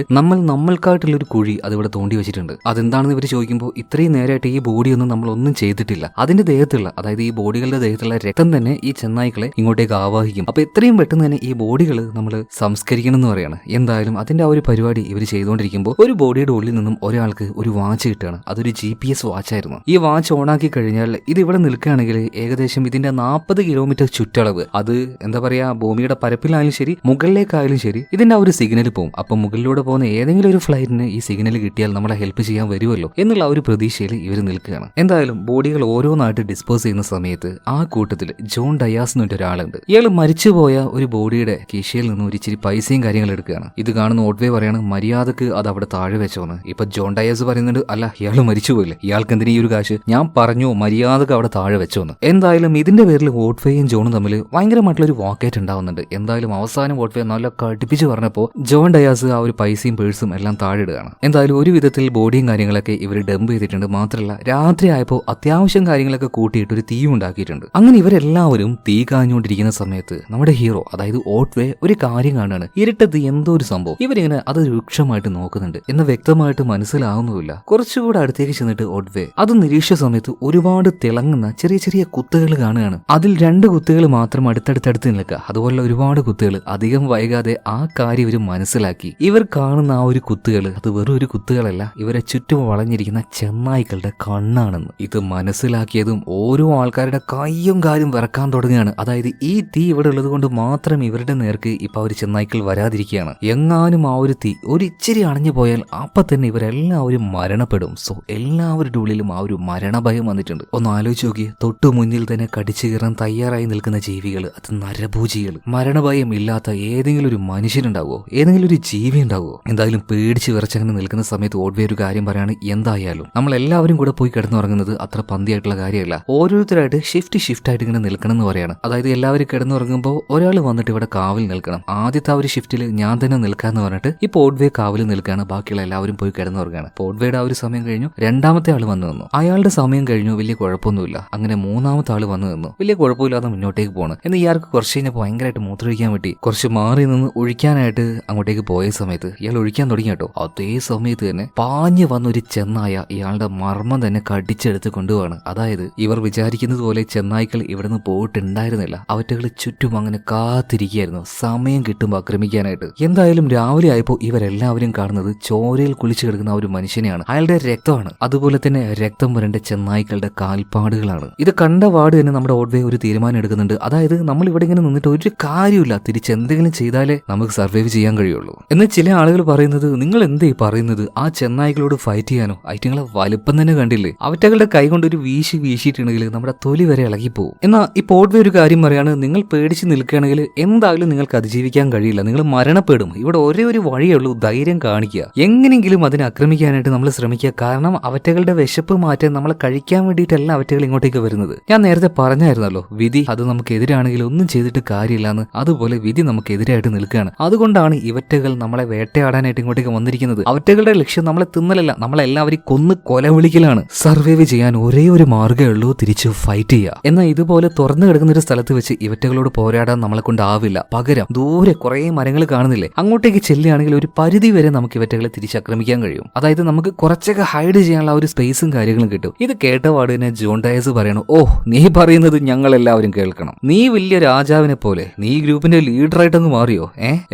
നമ്മൾക്കായിട്ടുള്ള ഒരു കുഴി അതിവിടെ തോണ്ടി വെച്ചിട്ടുണ്ട്. അതെന്താണെന്ന് ഇവർ ചോദിക്കുമ്പോൾ ഇത്രയും നേരമായിട്ട് ഈ ബോഡിയൊന്നും നമ്മളൊന്നും ചെയ്തിട്ടില്ല, അതിന്റെ ദേഹത്തുള്ള, അതായത് ഈ ബോഡികളുടെ ദേഹത്തുള്ള രക്തം തന്നെ ഈ ചെന്നായ്ക്കളെ ഇങ്ങോട്ടേക്ക് ആവാഹിക്കും. അപ്പൊ എത്രയും പെട്ടെന്ന് തന്നെ ഈ ബോഡികൾ നമ്മൾ സംസ്കരിക്കണം എന്ന് പറയാണ്. എന്തായാലും അതിന്റെ ആ ഒരു പരിപാടി ഇവർ ചെയ്തുകൊണ്ടിരിക്കുമ്പോൾ ഒരു ബോഡിയുടെ ഉള്ളിൽ നിന്നും ഒരാൾക്ക് ഒരു വാച്ച് കിട്ടുകയാണ്. അതൊരു GPS വാച്ചായിരുന്നു. ഈ വാച്ച് ഓണാക്കി കഴിഞ്ഞാൽ ഇത് ഇവിടെ നിൽക്കുകയാണെങ്കിൽ ഏകദേശം ഇതിന്റെ 40 കിലോമീറ്റർ ചുറ്റളവ്, അത് എന്താ പറയാ, ഭൂമിയുടെ പരപ്പിലായാലും ശരി മുകളിലേക്കായാലും ശരി ഇതിന്റെ ആ ഒരു സിഗ്നൽ പോകും. അപ്പൊ മുകളിലൂടെ പോകുന്ന ഏതെങ്കിലും ഒരു ഫ്ലൈറ്റിന് ഈ സിഗ്നൽ കിട്ടിയാൽ നമ്മളെ ഹെൽപ്പ് ചെയ്യാൻ വരുമല്ലോ എന്നുള്ള ആ ഒരു പ്രതീക്ഷയിൽ ഇവർ നിൽക്കുകയാണ്. എന്തായാലും ബോഡികൾ ഓരോന്നായിട്ട് ഡിസ്പോസ് ചെയ്യുന്ന സമയത്ത് ആ കൂട്ടത്തിൽ ജോൺ ഡയാസ് എന്ന് പറഞ്ഞ ഒരാളുണ്ട്. ഇയാൾ മരിച്ചുപോയ ഒരു ബോഡിയുടെ കീശയിൽ നിന്ന് ഒരു ഇച്ചിരി പൈസയും കാര്യങ്ങൾ എടുക്കുകയാണ്. ഇത് കാണുന്ന ഓട്ട്വേ പറയാണ് മര്യാദക്ക് അത് അവിടെ താഴെ വെച്ചോന്ന്. ഇപ്പൊ ജോൺ ഡയാസ് പറയുന്നുണ്ട്, അല്ല ഇയാൾ മരിച്ചുപോയില്ലേ, ഇയാൾക്ക് എന്തിനാ ഈ ഒരു കാശ്, ഞാൻ പറഞ്ഞു മര്യാദക്ക് അവിടെ താഴെ വെച്ചോന്ന്. എന്തായാലും ഇതിന്റെ പേരിൽ ഓട്ട്വേയും ജോണും തമ്മിൽ ഭയങ്കരമായിട്ടുള്ള ഒരു വാക്കേറ്റ് ഉണ്ടാവുന്നുണ്ട്. എന്തായാലും അവസാനം ഓട്ട്വേ നല്ല കടുപ്പിച്ച് പറഞ്ഞപ്പോ ജോൺ ഡയാസ് ആ ഒരു പൈസയും പേഴ്സും എല്ലാം താഴെ ഇടുകയാണ്. എന്തായാലും ഒരു വിധത്തിൽ ബോഡിയും കാര്യങ്ങളൊക്കെ ഇവർ ഡംപ് ചെയ്തിട്ടുണ്ട്. മാത്രമല്ല രാത്രി ആയപ്പോൾ അത്യാവശ്യം കാര്യങ്ങളൊക്കെ കൂട്ടിയിട്ട് ഒരു തീ ഉണ്ടാക്കിയിട്ടുണ്ട്. അങ്ങനെ ഇവരെല്ലാവരും തീ കാഞ്ഞുകൊണ്ടിരിക്കുന്ന സമയത്ത് നമ്മുടെ ഹീറോ, അതായത് ഓട്ട്വേ, ഒരു കാര്യം കാണുകയാണ്. ഇരുട്ടത്ത് എന്തോ ഒരു സംഭവം, ഇവരിങ്ങനെ അത് രൂക്ഷമായിട്ട് നോക്കുന്നുണ്ട് എന്ന് വ്യക്തമായിട്ട് മനസ്സിലാവുന്നുമില്ല. കുറച്ചുകൂടെ അടുത്തേക്ക് ചെന്നിട്ട് ഓട്ട്വേ അത് നിരീക്ഷിച്ച സമയത്ത് ഒരുപാട് തിളങ്ങുന്ന ചെറിയ ചെറിയ കുത്തുകൾ കാണുകയാണ്. അതിൽ 2 കുത്തുകൾ മാത്രം അടുത്തടുത്തടുത്ത് നിൽക്കുക, അതുപോലെ ഒരുപാട് കുത്തുകൾ. അധികം വൈകാതെ ആ കാര്യം ഇവർ മനസ്സിലാക്കി. ഇവർ കാണുന്ന ആ ഒരു കുത്തുകൾ അത് വെറും ഒരു കുത്തുകളല്ല, ഇവരെ ചുറ്റും വളഞ്ഞിരിക്കുന്ന ചെന്നായ്ക്കളുടെ കണ്ണാണെന്ന്. ഇത് മനസ്സിലാക്കിയതും ഓരോ ആൾക്കാരുടെ കയ്യും കാലും വിറക്കാൻ തുടങ്ങുകയാണ്. അതായത് ഈ തീ ഇവിടെ ഉള്ളത് കൊണ്ട് മാത്രം ഇവരുടെ നേർക്ക് ഇപ്പൊ ഒരു ചെന്നായ്ക്കൾ വരാതിരിക്കുകയാണ്. എങ്ങാനും ആ ഒരു തീ ഒരു ഇച്ചിരി അണഞ്ഞു പോയാൽ അപ്പൊ തന്നെ ഇവരെല്ലാവരും മരണപ്പെടും. സോ എല്ലാവരുടെ ഉള്ളിലും ആ ഒരു മരണഭയം വന്നിട്ടുണ്ട്. ഒന്ന് ആലോചിച്ച് നോക്കി, തൊട്ടു മുന്നിൽ തന്നെ കടിച്ചു കയറാൻ തയ്യാറായി നിൽക്കുന്ന ജീവികൾ, അത് നരഭൂജികൾ. മരണഭയം ഇല്ലാത്ത ഏതെങ്കിലും ഒരു മനുഷ്യനുണ്ടാവുമോ, ഏതെങ്കിലും ഒരു ജീവി ഉണ്ടാവുമോ? എന്തായാലും പേടിച്ച് വിറച്ചങ്ങനെ നിൽക്കുന്ന സമയത്ത് ഓട്ട്വേ ഒരു കാര്യം പറയാണ്, എന്തായാലും നമ്മൾ എല്ലാവരും കൂടെ പോയി കിടന്നുറങ്ങുന്നത് അത്ര പന്തിയായിട്ടുള്ള കാര്യമല്ല, ഓരോരുത്തരായിട്ട് ഷിഫ്റ്റ് ആയിട്ട് ഇങ്ങനെ നിൽക്കണം എന്ന് പറയാണ്. അതായത് എല്ലാവരും കിടന്നുറങ്ങുമ്പോൾ ഒരാൾ വന്നിട്ട് ഇവിടെ കാവൽ നിൽക്കണം. ആദ്യത്തെ ആ ഒരു ഷിഫ്റ്റിൽ ഞാൻ തന്നെ നിൽക്കാന്ന് പറഞ്ഞിട്ട് ഇപ്പോൾ ഓട്ട്വേ കാവൽ നിൽക്കുകയാണ്. ബാക്കിയുള്ള എല്ലാവരും പോയി കിടന്നുറങ്ങുകയാണ്. ഓട്ട്വേയുടെ ആ ഒരു സമയം കഴിഞ്ഞു. രണ്ടാമത്തെ ആൾ വന്നു നിന്നു. അയാളുടെ സമയം കഴിഞ്ഞു, വലിയ കുഴപ്പമൊന്നുമില്ല. അങ്ങനെ മൂന്നാമത്തെ ആൾ വന്നു നിന്നു. വലിയ കുഴപ്പമില്ലാതെ മുന്നോട്ടേക്ക് പോകണം. എന്ന് ഇയാൾക്ക് കുറച്ച് കഴിഞ്ഞപ്പോൾ ഭയങ്കരമായിട്ട് മൂത്രമൊഴിക്കാൻ പറ്റി. കുറച്ച് മാറി നിന്ന് ഒഴിക്കാനായിട്ട് അങ്ങോട്ടേക്ക് പോയ സമയത്ത് ഇയാൾ ഒഴിക്കാൻ തുടങ്ങി കേട്ടോ. അതേ സമയത്ത് തന്നെ പാഞ്ഞു വന്ന ഒരു ചെന്നായ ഇയാളുടെ മർമ്മം തന്നെ കടിച്ചെടുത്ത് കൊണ്ടുപോവാണ്. അതായത് ഇവർ വിചാരിക്കുന്നത് പോലെ ചെന്നായ്ക്കൾ ഇവിടുന്ന് പോയിട്ടുണ്ടായിരുന്നില്ല. അവറ്റകൾ ചുറ്റും അങ്ങനെ കാത്തിരിക്കുകയായിരുന്നു സമയം കിട്ടുമ്പോൾ ആക്രമിക്കാനായിട്ട്. എന്തായാലും രാവിലെ ആയപ്പോൾ ഇവരെല്ലാവരും കാണുന്നത് ചോരയിൽ കുളിച്ചു കിടക്കുന്ന ആ ഒരു മനുഷ്യനെയാണ്. അയാളുടെ രക്തമാണ്. അതുപോലെ തന്നെ രക്തം പുരണ്ട ചെന്നായ്ക്കളുടെ കാൽപ്പാടുകളാണ്. ഇത് കണ്ട വാർഡ് തന്നെ നമ്മുടെ ഓട്ട്വേ ഒരു തീരുമാനം എടുക്കുന്നുണ്ട്. അതായത് നമ്മൾ ഇവിടെ ഇങ്ങനെ നിന്നിട്ട് ഒരു കാര്യമില്ല, തിരിച്ച് എന്തെങ്കിലും ചെയ്താലേ നമുക്ക് സർവൈവ് ചെയ്യാൻ കഴിയുള്ളൂ. എന്നാൽ ചില ആളുകൾ പറയുന്നത്, നിങ്ങൾ എന്തേ പറയുന്നത്, ആ ചെന്നായ്ക്കളോട് ഫൈറ്റ് ചെയ്യാനോ? ഐറ്റങ്ങളെ വലുപ്പം തന്നെ കണ്ടില്ലേ, അവറ്റകളുടെ കൈ കൊണ്ട് ഒരു വീശിയിട്ടുണ്ടെങ്കിൽ നമ്മുടെ തൊലി വരെ ഇളകിപ്പോവും. എന്നാൽ ഇപ്പോൾ ഓട്ട്വേ ഒരു കാര്യം പറയാണ്, നിങ്ങൾ പേടിച്ച് നിൽക്കുകയാണെങ്കിൽ എന്തായാലും നിങ്ങൾക്ക് അതിജീവിക്കാൻ കഴിയില്ല, നിങ്ങൾ മരണപ്പെടും. ഇവിടെ ഒരേ ഒരു വഴിയേ ഉള്ളൂ, ധൈര്യം കാണിക്കുക. എങ്ങനെങ്കിലും അതിനെ ആക്രമിക്കാനായിട്ട് നമ്മൾ ശ്രമിക്കുക. കാരണം അവറ്റകളുടെ വിശപ്പ് മാറ്റാൻ നമ്മളെ കഴിക്കാൻ വേണ്ടിയിട്ടല്ല അവറ്റകൾ ഇങ്ങോട്ടേക്ക് വരുന്നത്. ഞാൻ നേരത്തെ പറഞ്ഞായിരുന്നല്ലോ, വിധി അത് നമുക്കെതിരാണെങ്കിൽ ഒന്നും ചെയ്തിട്ട് കാര്യമില്ലാന്ന്. അതുപോലെ വിധി നമുക്കെതിരായിട്ട് നിൽക്കുകയാണ്. അതുകൊണ്ടാണ് ഇവറ്റകൾ നമ്മളെ വേട്ടയാടാനായിട്ട് ഇങ്ങോട്ടേക്ക് വന്നിരിക്കുന്നത്. അവറ്റകളുടെ ലക്ഷ്യം നമ്മളെ തിന്നലല്ല, നമ്മളെല്ലാവരും കൊന്ന് കൊലവിളിക്കലാണ്. സർവൈവ് ചെയ്യാൻ ഒരേ ഒരു മാർഗ്ഗമേ ഉള്ളൂ, തിരിച്ച് ഫൈറ്റ് ചെയ്യുക. എന്നാൽ ഇതുപോലെ തുറന്നു കിടക്കുന്ന ഒരു സ്ഥലത്ത് വെച്ച് ഇവറ്റകളോട് പോരാടാൻ നമ്മളെ കൊണ്ടാവില്ല. പകരം ദൂരെ കുറെ മരങ്ങൾ കാണുന്നില്ലേ, അങ്ങോട്ടേക്ക് ചെല്ലുകയാണെങ്കിൽ ഒരു പരിധി വരെ നമുക്ക് ഇവറ്റകളെ തിരിച്ചാക്രമിക്കാൻ കഴിയും. അതായത് നമുക്ക് കുറച്ചൊക്കെ ഹൈഡ് ചെയ്യാനുള്ള ഒരു സ്പേസും കാര്യങ്ങളും കിട്ടും. ഇത് കേട്ട പാട് തന്നെ ജോൺ ഡയസ് പറയണു, ഓ നീ പറയുന്നത് ഞങ്ങൾ എല്ലാവരും കേൾക്കണം. നീ വലിയ രാജാവിനെ പോലെ നീ ഗ്രൂപ്പിന്റെ ലീഡറായിട്ടൊന്ന് മാറിയോ?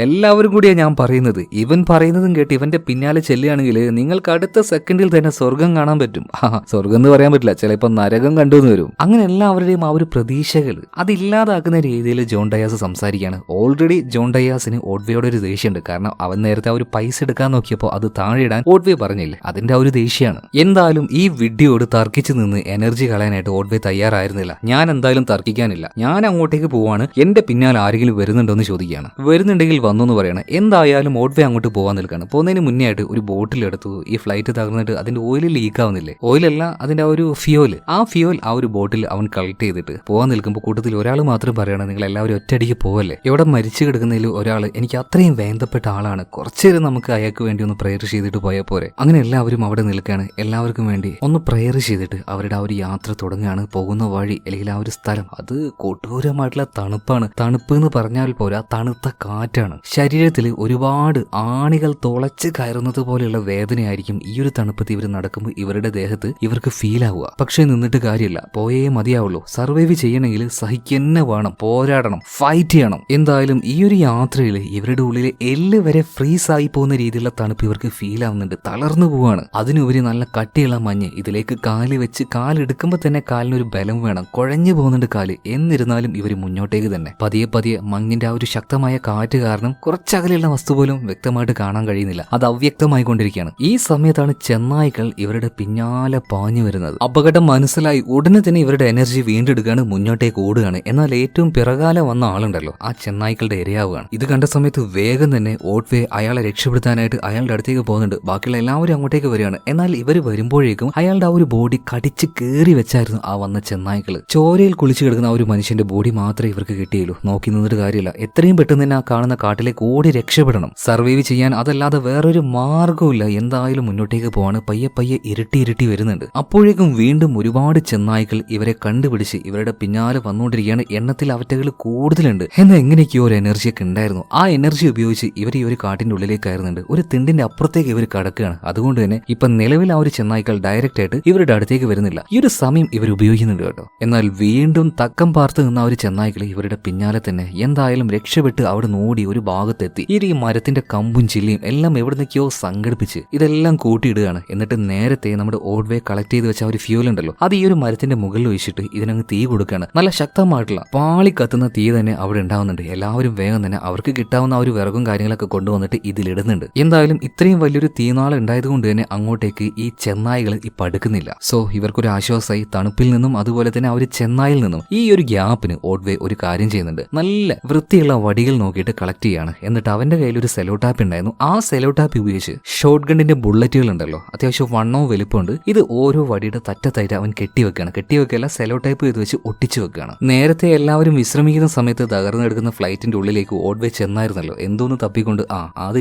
എല്ലാവരും കൂടിയാ ഞാൻ പറയുന്നത്. ഇവൻ പറയുന്നതും കേട്ട് ഇവന്റെ പിന്നാലെ ചെല്ലുകയാണെങ്കിൽ നിങ്ങൾക്ക് അടുത്ത സെക്കൻഡിൽ തന്നെ സ്വർഗം കാണാൻ പറ്റും. സ്വർഗം എന്ന് പറയാൻ പറ്റില്ല, ചിലപ്പോൾ നരകം കണ്ടുവന്ന് വരും. അങ്ങനെ എല്ലാവരുടെയും ആ ഒരു പ്രതീക്ഷകൾ അതില്ലാതാക്കുന്ന രീതിയിൽ ജോൺ ഡയാസ് സംസാരിക്കുകയാണ്. ഓൾറെഡി ജോൺ ഡയാസിന് ഓട്ട്വേയോട് ഒരു ദേഷ്യമുണ്ട്. കാരണം അവൻ നേരത്തെ ആ ഒരു പൈസ എടുക്കാൻ നോക്കിയപ്പോൾ അത് താഴെ ഇടാൻ ഓട്ട്വേ പറഞ്ഞില്ലേ, അതിന്റെ ആ ഒരു ദേഷ്യമാണ്. എന്തായാലും ഈ വിഡ്ഢിയോട് തർക്കിച്ചു നിന്ന് എനർജി കളയാനായിട്ട് ഓട്ട്വേ തയ്യാറായിരുന്നില്ല. ഞാൻ എന്തായാലും തർക്കിക്കാനില്ല, ഞാൻ അങ്ങോട്ടേക്ക് പോവാണ്, എന്റെ പിന്നാലെ ആരെങ്കിലും വരുന്നുണ്ടോ എന്ന് ചോദിക്കുകയാണ്. വരുന്നുണ്ടെങ്കിൽ വന്നു എന്ന് പറയണം. എന്തായാലും ഓട്ട്വേ അങ്ങോട്ട് പോകാൻ നിൽക്കുകയാണ്. പോകുന്നതിന് മുന്നേ ആയിട്ട് ഒരു ബോട്ടിലെടുത്തു. ഈ ഫ്ലൈറ്റ് തകർന്നിട്ട് അതിന്റെ ഓയിൽ ലീക്ക് ആവുന്നില്ലേ, ഓയിലല്ല അതിന്റെ ആ ഒരു ഫ്യൂൽ, ആ ഫ്യൂൽ ആ ഒരു ബോട്ടിൽ അവൻ കളക്ട് ചെയ്തിട്ട് പോകാൻ നിൽക്കുമ്പോൾ കൂട്ടത്തിൽ ഒരാൾ മാത്രം പറയണം, നിങ്ങൾ എല്ലാവരും ഒറ്റയടിക്ക് പോവല്ലേ, ഇവിടെ മരിച്ചു കിടക്കുന്നതിൽ ഒരാൾ എനിക്ക് അത്രയും വേണ്ടപ്പെട്ട ആളാണ്, കുറച്ചേരം നമുക്ക് അയാൾക്ക് വേണ്ടി ഒന്ന് പ്രയർ ചെയ്തിട്ട് പോയാൽ പോരെ. അങ്ങനെ എല്ലാവരും അവിടെ നിൽക്കുകയാണ്. എല്ലാവർക്കും വേണ്ടി ഒന്ന് പ്രയർ ചെയ്തിട്ട് അവരുടെ ആ ഒരു യാത്ര തുടങ്ങുകയാണ്. നോക്കിയിട്ടാണ് പോകുന്ന വഴി അല്ലെങ്കിൽ ആ ഒരു സ്ഥലം അത് കൊടൂരമായിട്ടുള്ള തണുപ്പാണ്. തണുപ്പ് എന്ന് പറഞ്ഞാൽ പോരാ, തണുത്ത കാറ്റാണ്. ശരീരത്തിൽ ഒരുപാട് ആണികൾ തുളച്ച് കയറുന്നത് പോലെയുള്ള വേദനയായിരിക്കും ഈ ഒരു തണുപ്പത്ത് ഇവർ നടക്കുമ്പോൾ ഇവരുടെ ദേഹത്ത് ഇവർക്ക് ഫീൽ ആവുക. പക്ഷെ നിന്നിട്ട് കാര്യമില്ല, പോയേ മതിയാവുള്ളൂ. സർവൈവ് ചെയ്യണമെങ്കിൽ സഹിക്കന്നെ വേണം, പോരാടണം, ഫൈറ്റ് ചെയ്യണം. എന്തായാലും ഈ ഒരു യാത്രയിൽ ഇവരുടെ ഉള്ളിൽ എല്ല് വരെ ഫ്രീസ് ആയി പോകുന്ന രീതിയിലുള്ള തണുപ്പ് ഇവർക്ക് ഫീൽ ആവുന്നുണ്ട്. തളർന്നു പോവാണ്. അതിനുപരി നല്ല കട്ടിയുള്ള മഞ്ഞ്. ഇതിലേക്ക് കാല് വെച്ച് കാലെടുക്കുമ്പോൾ തന്നെ കാലിനൊരു ബലം വേണം. കുഴഞ്ഞു പോകുന്നുണ്ട് കാല്. എന്നിരുന്നാലും ഇവർ മുന്നോട്ടേക്ക് തന്നെ. പതിയെ പതിയെ മഞ്ഞിന്റെ ആ ഒരു ശക്തമായ കാറ്റ് കാരണം കുറച്ചകലെയുള്ള വസ്തു പോലും വ്യക്തമായിട്ട് കാണാൻ കഴിയുന്നില്ല. അത് അവ്യക്തമായി കൊണ്ടിരിക്കുകയാണ്. ഈ സമയത്താണ് ചെന്നായ്ക്കൾ ഇവരുടെ പിന്നാലെ പാഞ്ഞു വരുന്നത്. അപകടം മനസ്സിലായി ഉടനെ തന്നെ ഇവരുടെ എനർജി വീണ്ടെടുക്കുകയാണ്, മുന്നോട്ടേക്ക് ഓടുകയാണ്. എന്നാൽ ഏറ്റവും പിറകാലെ വന്ന ആളുണ്ടല്ലോ, ആ ചെന്നായ്ക്കളുടെ ഇരയാവുകയാണ്. ഇത് കണ്ട സമയത്ത് വേഗം തന്നെ ഓട്ട്വേ അയാളെ രക്ഷപ്പെടുത്താനായിട്ട് അയാളുടെ അടുത്തേക്ക് പോകുന്നുണ്ട്. ബാക്കിയുള്ള എല്ലാവരും അങ്ങോട്ടേക്ക് വരികയാണ്. എന്നാൽ ഇവർ വരുമ്പോഴേക്കും അയാളുടെ ആ ഒരു ബോഡി കടിച്ച് കയറി വെച്ചായിരുന്നു ആ വന്ന ചെന്നായ്ക്കള്. ചോരയിൽ കുളിച്ചു കിടക്കുന്ന ആ ഒരു മനുഷ്യന്റെ ബോഡി മാത്രമേ ഇവർക്ക് കിട്ടിയുള്ളൂ. നോക്കി നിന്നിട്ട് കാര്യമില്ല. എത്രയും പെട്ടെന്ന് തന്നെ ആ കാണുന്ന കാട്ടിലേക്ക് ഓടി രക്ഷപ്പെടണം. സർവൈവ് ചെയ്യാൻ അതല്ലാതെ വേറൊരു മാർഗവുമില്ല. എന്തായാലും മുന്നോട്ടേക്ക് പോവാണ്. പയ്യെ പയ്യെ ഇരുട്ടി വരുന്നുണ്ട്. അപ്പോഴേക്കും വീണ്ടും ഒരുപാട് ചെന്നായ്ക്കൾ ഇവരെ കണ്ടുപിടിച്ച് ഇവരുടെ പിന്നാലെ വന്നുകൊണ്ടിരിക്കുകയാണ്. എണ്ണത്തിൽ അവറ്റകൾ കൂടുതലുണ്ട്. എന്നാൽ എങ്ങനെയൊക്കെയോ ഒരു എനർജിയൊക്കെ ഉണ്ടായിരുന്നു. ആ എനർജി ഉപയോഗിച്ച് ഇവർ ഈ ഒരു കാട്ടിന്റെ ഉള്ളിലേക്ക് കയറുന്നുണ്ട്. ഒരു തിണ്ടിന്റെ അപ്പുറത്തേക്ക് ഇവർ കടക്കുകയാണ്. അതുകൊണ്ട് തന്നെ ഇപ്പൊ നിലവിൽ ആ ഒരു ചെന്നായ്ക്കൾ ഡയറക്റ്റ് ആയിട്ട് ഇവരുടെ അടുത്തേക്ക് വരുന്നില്ല. ഈ ഒരു സമയം ഇവർ ഉപയോഗിക്കുന്നുണ്ട് കേട്ടോ. എന്നാൽ വീണ്ടും തക്കം പാർത്ത് നിന്ന ആ ഒരു ചെന്നായ്ക്കൾ ഇവരുടെ പിന്നാലെ തന്നെ എന്തായാലും രക്ഷപ്പെട്ട് അവിടെ നോടി ഒരു ഭാഗത്തെത്തി. ഈ മരത്തിന്റെ കമ്പും ചില്ലിയും എല്ലാം എവിടുന്നൊക്കെയോ സംഘടിപ്പിച്ച് ഇതെല്ലാം കൂട്ടിയിടുകയാണ്. എന്നിട്ട് നേരത്തെ നമ്മുടെ ഓട്ട്വേ കളക്ട് ചെയ്ത് വെച്ച ഒരു ഫ്യൂൽ ഉണ്ടല്ലോ, അത് ഈ ഒരു മരത്തിന്റെ മുകളിൽ ഒഴിച്ചിട്ട് ഇതിനങ്ങ് തീ കൊടുക്കുകയാണ്. നല്ല ശക്തമായിട്ടുള്ള പാളി കത്തുന്ന തീ തന്നെ അവിടെ ഉണ്ടാവുന്നുണ്ട്. എല്ലാവരും വേഗം തന്നെ അവർക്ക് കിട്ടാവുന്ന ആ ഒരു വിറകും കാര്യങ്ങളൊക്കെ കൊണ്ടുവന്നിട്ട് ഇതിലിടുന്നുണ്ട്. എന്തായാലും ഇത്രയും വലിയൊരു തീനാളം ഉണ്ടായതുകൊണ്ട് തന്നെ അങ്ങോട്ടേക്ക് ഈ ചെന്നായികൾ ഇപ്പൊ അടുക്കുന്നില്ല. സോ ഇവർക്കൊരു ആശ്വാസമായി. തണുപ്പിൽ നിന്നും അതുപോലെ തന്നെ ആ ഒരു ചെന്നായിൽ നിന്നും ഈ ഒരു ഗ്യാപ്പിന് ഓട്ട്വേ ഒരു കാര്യം ചെയ്യുന്നുണ്ട്. നല്ല വൃത്തിയുള്ള വടികൾ നോക്കിയിട്ട് കളക്ട് ചെയ്യാണ്. എന്നിട്ട് അവന്റെ കയ്യിൽ ഒരു സെലോ ടാപ്പ് ഉണ്ടായിരുന്നു. ആ സെലോ ടാപ്പ് ഉപയോഗിച്ച് ഷോട്ട് ഗണ്ണിന്റെ ബുള്ളറ്റുകൾ ഉണ്ടല്ലോ, അത്യാവശ്യം വണ്ണവും വലിപ്പമുണ്ട്. ഇത് ഓരോ വടിയുടെ തറ്റത്തായിട്ട് അവൻ കെട്ടിവെക്കുകയാണ്. കെട്ടിവെക്കല്ല, സെലോ ടൈപ്പ് ചെയ്ത് വെച്ച് ഒട്ടിച്ചു വെക്കുകയാണ്. നേരത്തെ എല്ലാവരും വിശ്രമിക്കുന്ന സമയത്ത് തകർന്നെടുക്കുന്ന ഫ്ലൈറ്റിന്റെ ഉള്ളിലേക്ക് ഓട്ട്വേ ചെന്നായിരുന്നല്ലോ, എന്തോന്ന് തപ്പിക്കൊണ്ട്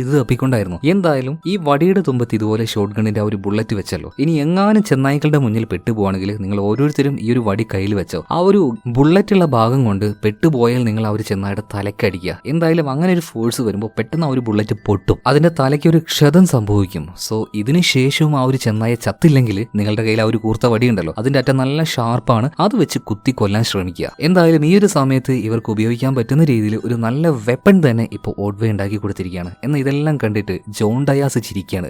ഇത് തപ്പിക്കൊണ്ടായിരുന്നു. എന്തായാലും ഈ വടിയുടെ തുമ്പത്ത് ഇതുപോലെ ഷോട്ട് ഗണ്ണിന്റെ ആ ഒരു ബുള്ളറ്റ് വെച്ചല്ലോ. ഇനി എങ്ങാനും ചെന്നായ്ക്കളുടെ മുന്നിൽ പെട്ടുപോവാണെങ്കിൽ നിങ്ങൾ ഓരോരുത്തരും ഈ ഒരു വടി കയ്യിൽ വെച്ചോ. ആ ഒരു ബുള്ളറ്റുള്ള ഭാഗം കൊണ്ട് പെട്ടുപോയാൽ നിങ്ങൾ ആ ഒരു ചെന്നായുടെ തലക്കടിക്കുക. എന്തായാലും അങ്ങനെ ഒരു ഫോഴ്സ് വരുമ്പോൾ പെട്ടെന്ന് ആ ഒരു ബുള്ളറ്റ് പൊട്ടും. അതിന്റെ തലയ്ക്ക് ഒരു ക്ഷതം സംഭവിക്കും. സോ ഇതിന് ശേഷവും ആ ഒരു ചെന്നായെ ചത്തില്ലെങ്കിൽ നിങ്ങളുടെ കയ്യിൽ ആ ഒരു കൂർത്ത വടി ഉണ്ടല്ലോ, അതിന്റെ അറ്റം നല്ല ഷാർപ്പാണ്, അത് വെച്ച് കുത്തി കൊല്ലാൻ ശ്രമിക്കുക. എന്തായാലും ഈ ഒരു സമയത്ത് ഇവർക്ക് ഉപയോഗിക്കാൻ പറ്റുന്ന രീതിയിൽ ഒരു നല്ല വെപ്പൺ തന്നെ ഇപ്പോൾ ഓട്ട്വേ ഉണ്ടാക്കി കൊടുത്തിരിക്കുകയാണ്. എന്നാൽ ഇതെല്ലാം കണ്ടിട്ട് ജോൺ ഡയാസ് ചിരിക്കുകയാണ്.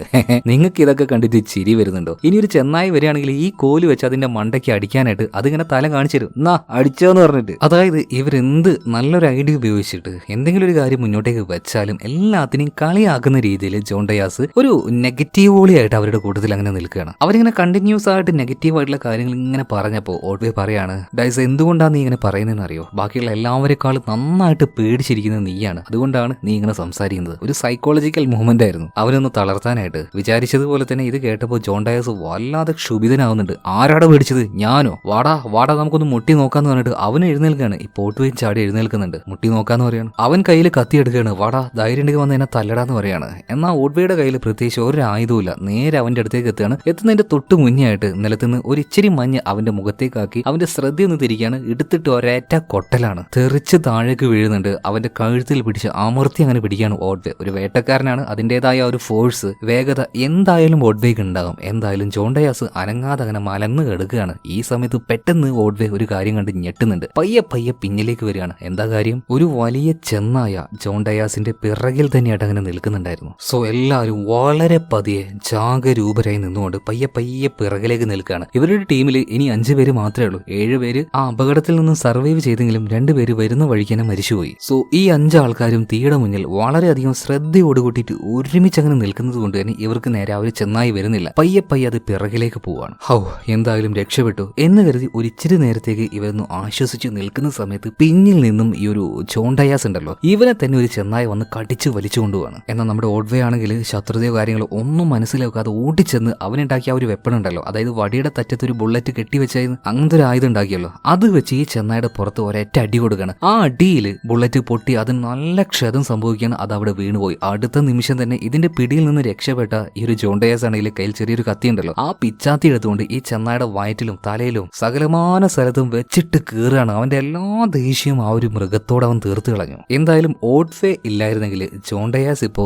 നിങ്ങൾക്ക് ഇതൊക്കെ കണ്ടിട്ട് ചിരി വരുന്നുണ്ടോ? ഇനി ഒരു ചെന്നായി വരികയാണെങ്കിൽ ഈ കോല് വെച്ച് അതിന്റെ മണ്ടയ്ക്ക് അടിക്കാനായിട്ട് അതിങ്ങനെ തല കാണിച്ചു തരും, എന്നാ അടിച്ചോന്ന് പറഞ്ഞിട്ട്. അതായത് ഇവരെന്ത് നല്ലൊരു ഐഡിയ ഉപയോഗിച്ചിട്ട് എന്തെങ്കിലും ഒരു കാര്യം മുന്നോട്ടേക്ക് വെച്ചാലും എല്ലാത്തിനെയും കളിയാക്കുന്ന രീതിയിൽ ജോൺ ഡയാസ് ഒരു നെഗറ്റീവ് വോളിയായിട്ട് അവരുടെ കൂട്ടത്തിൽ അങ്ങനെ നിൽക്കുകയാണ്. അവരിങ്ങനെ കണ്ടിന്യൂസ് ആയിട്ട് നെഗറ്റീവ് ആയിട്ടുള്ള കാര്യങ്ങൾ ഇങ്ങനെ പറഞ്ഞപ്പോൾ ഓട്ട്വേ പറയാണ്, ഡൈസ് എന്തുകൊണ്ടാണ് നീ ഇങ്ങനെ പറയുന്നതെന്ന് അറിയോ? ബാക്കിയുള്ള എല്ലാവരെക്കാളും നന്നായിട്ട് പേടിച്ചിരിക്കുന്നത് നീയാണ്, അതുകൊണ്ടാണ് നീ ഇങ്ങനെ സംസാരിക്കുന്നത്. ഒരു സൈക്കോളജിക്കൽ മൂവ്മെന്റ് ആയിരുന്നു. അവനൊന്ന് തളർത്താനായിട്ട് വിചാരിച്ചതുപോലെ തന്നെ ഇത് കേട്ടപ്പോൾ ജോൺ ഡയാസ് വല്ലാതെ ക്ഷുഭിതനാവുന്നുണ്ട്. ആരാടെ പേടിച്ചത്? ഞാനോ? വാടാ നമുക്കൊന്ന് മുട്ടി നോക്കാന്ന് പറഞ്ഞിട്ട് അവൻ എഴുന്നേൽക്കാണ്. ഈ പോട്ടുവയും ചാടി എഴുന്നേൽക്കുന്നുണ്ട്. മുട്ടി നോക്കാന്ന് പറയാണ്. അവൻ കയ്യിൽ കത്തിയെടുക്കുകയാണ്. വാടാ ധൈര്യം ഉണ്ടെങ്കിൽ വന്ന് എന്നെ തല്ലടാന്ന് പറയാണ്. എന്നാൽ ഓട്ട്വേയുടെ കയ്യിൽ പ്രത്യേകിച്ച് ഒരു ആയുധമില്ല. നേരെ അവന്റെ അടുത്തേക്ക് എത്തുകയാണ്. എത്തുന്നതിന്റെ തൊട്ട് മുന്നേ ആയിട്ട് നിലത്തുനിന്ന് ഒരു ഇച്ചിരി മഞ്ഞ് അവന്റെ മുഖത്തേക്കാക്കി അവന്റെ ശ്രദ്ധയൊന്ന് തിരിക്കുകയാണ്. എടുത്തിട്ട് ഒരേറ്റ കൊട്ടലാണ്. തെറിച്ച് താഴേക്ക് വീഴുന്നുണ്ട്. അവന്റെ കഴുത്തിൽ പിടിച്ച് അമർത്തി അങ്ങനെ പിടിക്കുകയാണ് ഓട്ട്വേ. ഒരു വേട്ടക്കാരനാണ്, അതിന്റേതായ ഒരു ഫോഴ്സ്, വേഗത എന്തായാലും ഓട്ട്വേക്ക് ഉണ്ടാകും. എന്തായാലും ജോൺ ഡയാസ് അനങ്ങാതെ അങ്ങനെ മലന്ന് കിടക്കുകയാണ്. ഈ സമയത്ത് പെട്ടെന്ന് ഓട്ട്വേ ഒരു കാര്യം കണ്ട് ഞെട്ടുന്നുണ്ട്. പയ്യെ പിന്നിലേക്ക് വരികയാണ്. എന്താ കാര്യം? ഒരു വലിയ ചെന്നായ ജോൺ ഡയാസിന്റെ പിറകിൽ തന്നെയായിട്ട് അങ്ങനെ നിൽക്കുന്നുണ്ടായിരുന്നു. സോ എല്ലാവരും വളരെ പതിയെ ജാഗരൂപരായി നിന്നുകൊണ്ട് പയ്യെ പിറകിലേക്ക് നിൽക്കുകയാണ്. ഇവരുടെ ടീമിൽ ഇനി 5 പേര് മാത്രമേ ഉള്ളൂ. 7 പേര് ആ അപകടത്തിൽ നിന്നും സർവൈവ് ചെയ്തെങ്കിലും 2 പേര് വരുന്ന വഴിക്ക് തന്നെ മരിച്ചുപോയി. സോ ഈ 5 ആൾക്കാരും തീയുടെ മുന്നിൽ വളരെയധികം ശ്രദ്ധയോടുകൂട്ടിയിട്ട് ഒരുമിച്ച് അങ്ങനെ നിൽക്കുന്നത് കൊണ്ട് തന്നെ ഇവർക്ക് നേരെ അവർ ചെന്നായി വരുന്നില്ല. പയ്യെ അത് പിറകിലേക്ക് പോവാണ്. എന്തായാലും രക്ഷപ്പെട്ടു എന്ന് കരുതി ഒരിച്ചിരി നേരത്തേക്ക് ഇവരൊന്ന് ആശ്വസിച്ച് നിൽക്കുന്ന സമയത്ത് പിന്നിൽ നിന്നും ഈ ഒരു ജോൺ ഡയാസ് ഉണ്ടല്ലോ, ഇവനെ തന്നെ ഒരു ചെന്നായി വന്ന് കടിച്ച് വലിച്ചുകൊണ്ടുപോവാണ്. എന്നാൽ നമ്മുടെ ഓട്ട്വേ ആണെങ്കിൽ ശത്രുതയോ കാര്യങ്ങളോ ഒന്നും മനസ്സിലാക്കാതെ ഓടിച്ചെന്ന് അവനുണ്ടാക്കിയ ആ ഒരു വെപ്പൺ ഉണ്ടല്ലോ, അതായത് വടിയുടെ തറ്റത്ത് ഒരു ബുള്ളറ്റ് കെട്ടിവെച്ചായിരുന്നു അങ്ങനത്തെ ഒരു ആയുധം ഉണ്ടാക്കിയല്ലോ, അത് വെച്ച് ഈ ചെന്നായുടെ പുറത്ത് ഒരൊറ്റ അടി കൊടുക്കുകയാണ്. ആ അടിയിൽ ബുള്ളറ്റ് പൊട്ടി അതിന് നല്ല ക്ഷതം സംഭവിക്കുകയാണ്. അത് അവിടെ വീണുപോയി. അടുത്ത നിമിഷം തന്നെ ഇതിന്റെ പിടിയിൽ നിന്ന് രക്ഷപ്പെട്ട ഈ ഒരു ജോൺ ഡയാസ് ആണെങ്കിൽ കയ്യിൽ ചെറിയൊരു കത്തി ഉണ്ടല്ലോ, ആ പിച്ചാത്തി എടുത്തുകൊണ്ട് ഈ ചെന്നായുടെ വയറ്റിലും തലയിലും തലയിലും സകലമാന സ്ഥലത്തും വെച്ചിട്ട് കീറുകയാണ്. അവന്റെ എല്ലാ ദേഷ്യവും ആ ഒരു മൃഗത്തോട് അവൻ തീർത്തു കളഞ്ഞു. എന്തായാലും ഓട്ട്വേ ഇല്ലായിരുന്നെങ്കിൽ ജോൺ ഡയാസ് ഇപ്പോ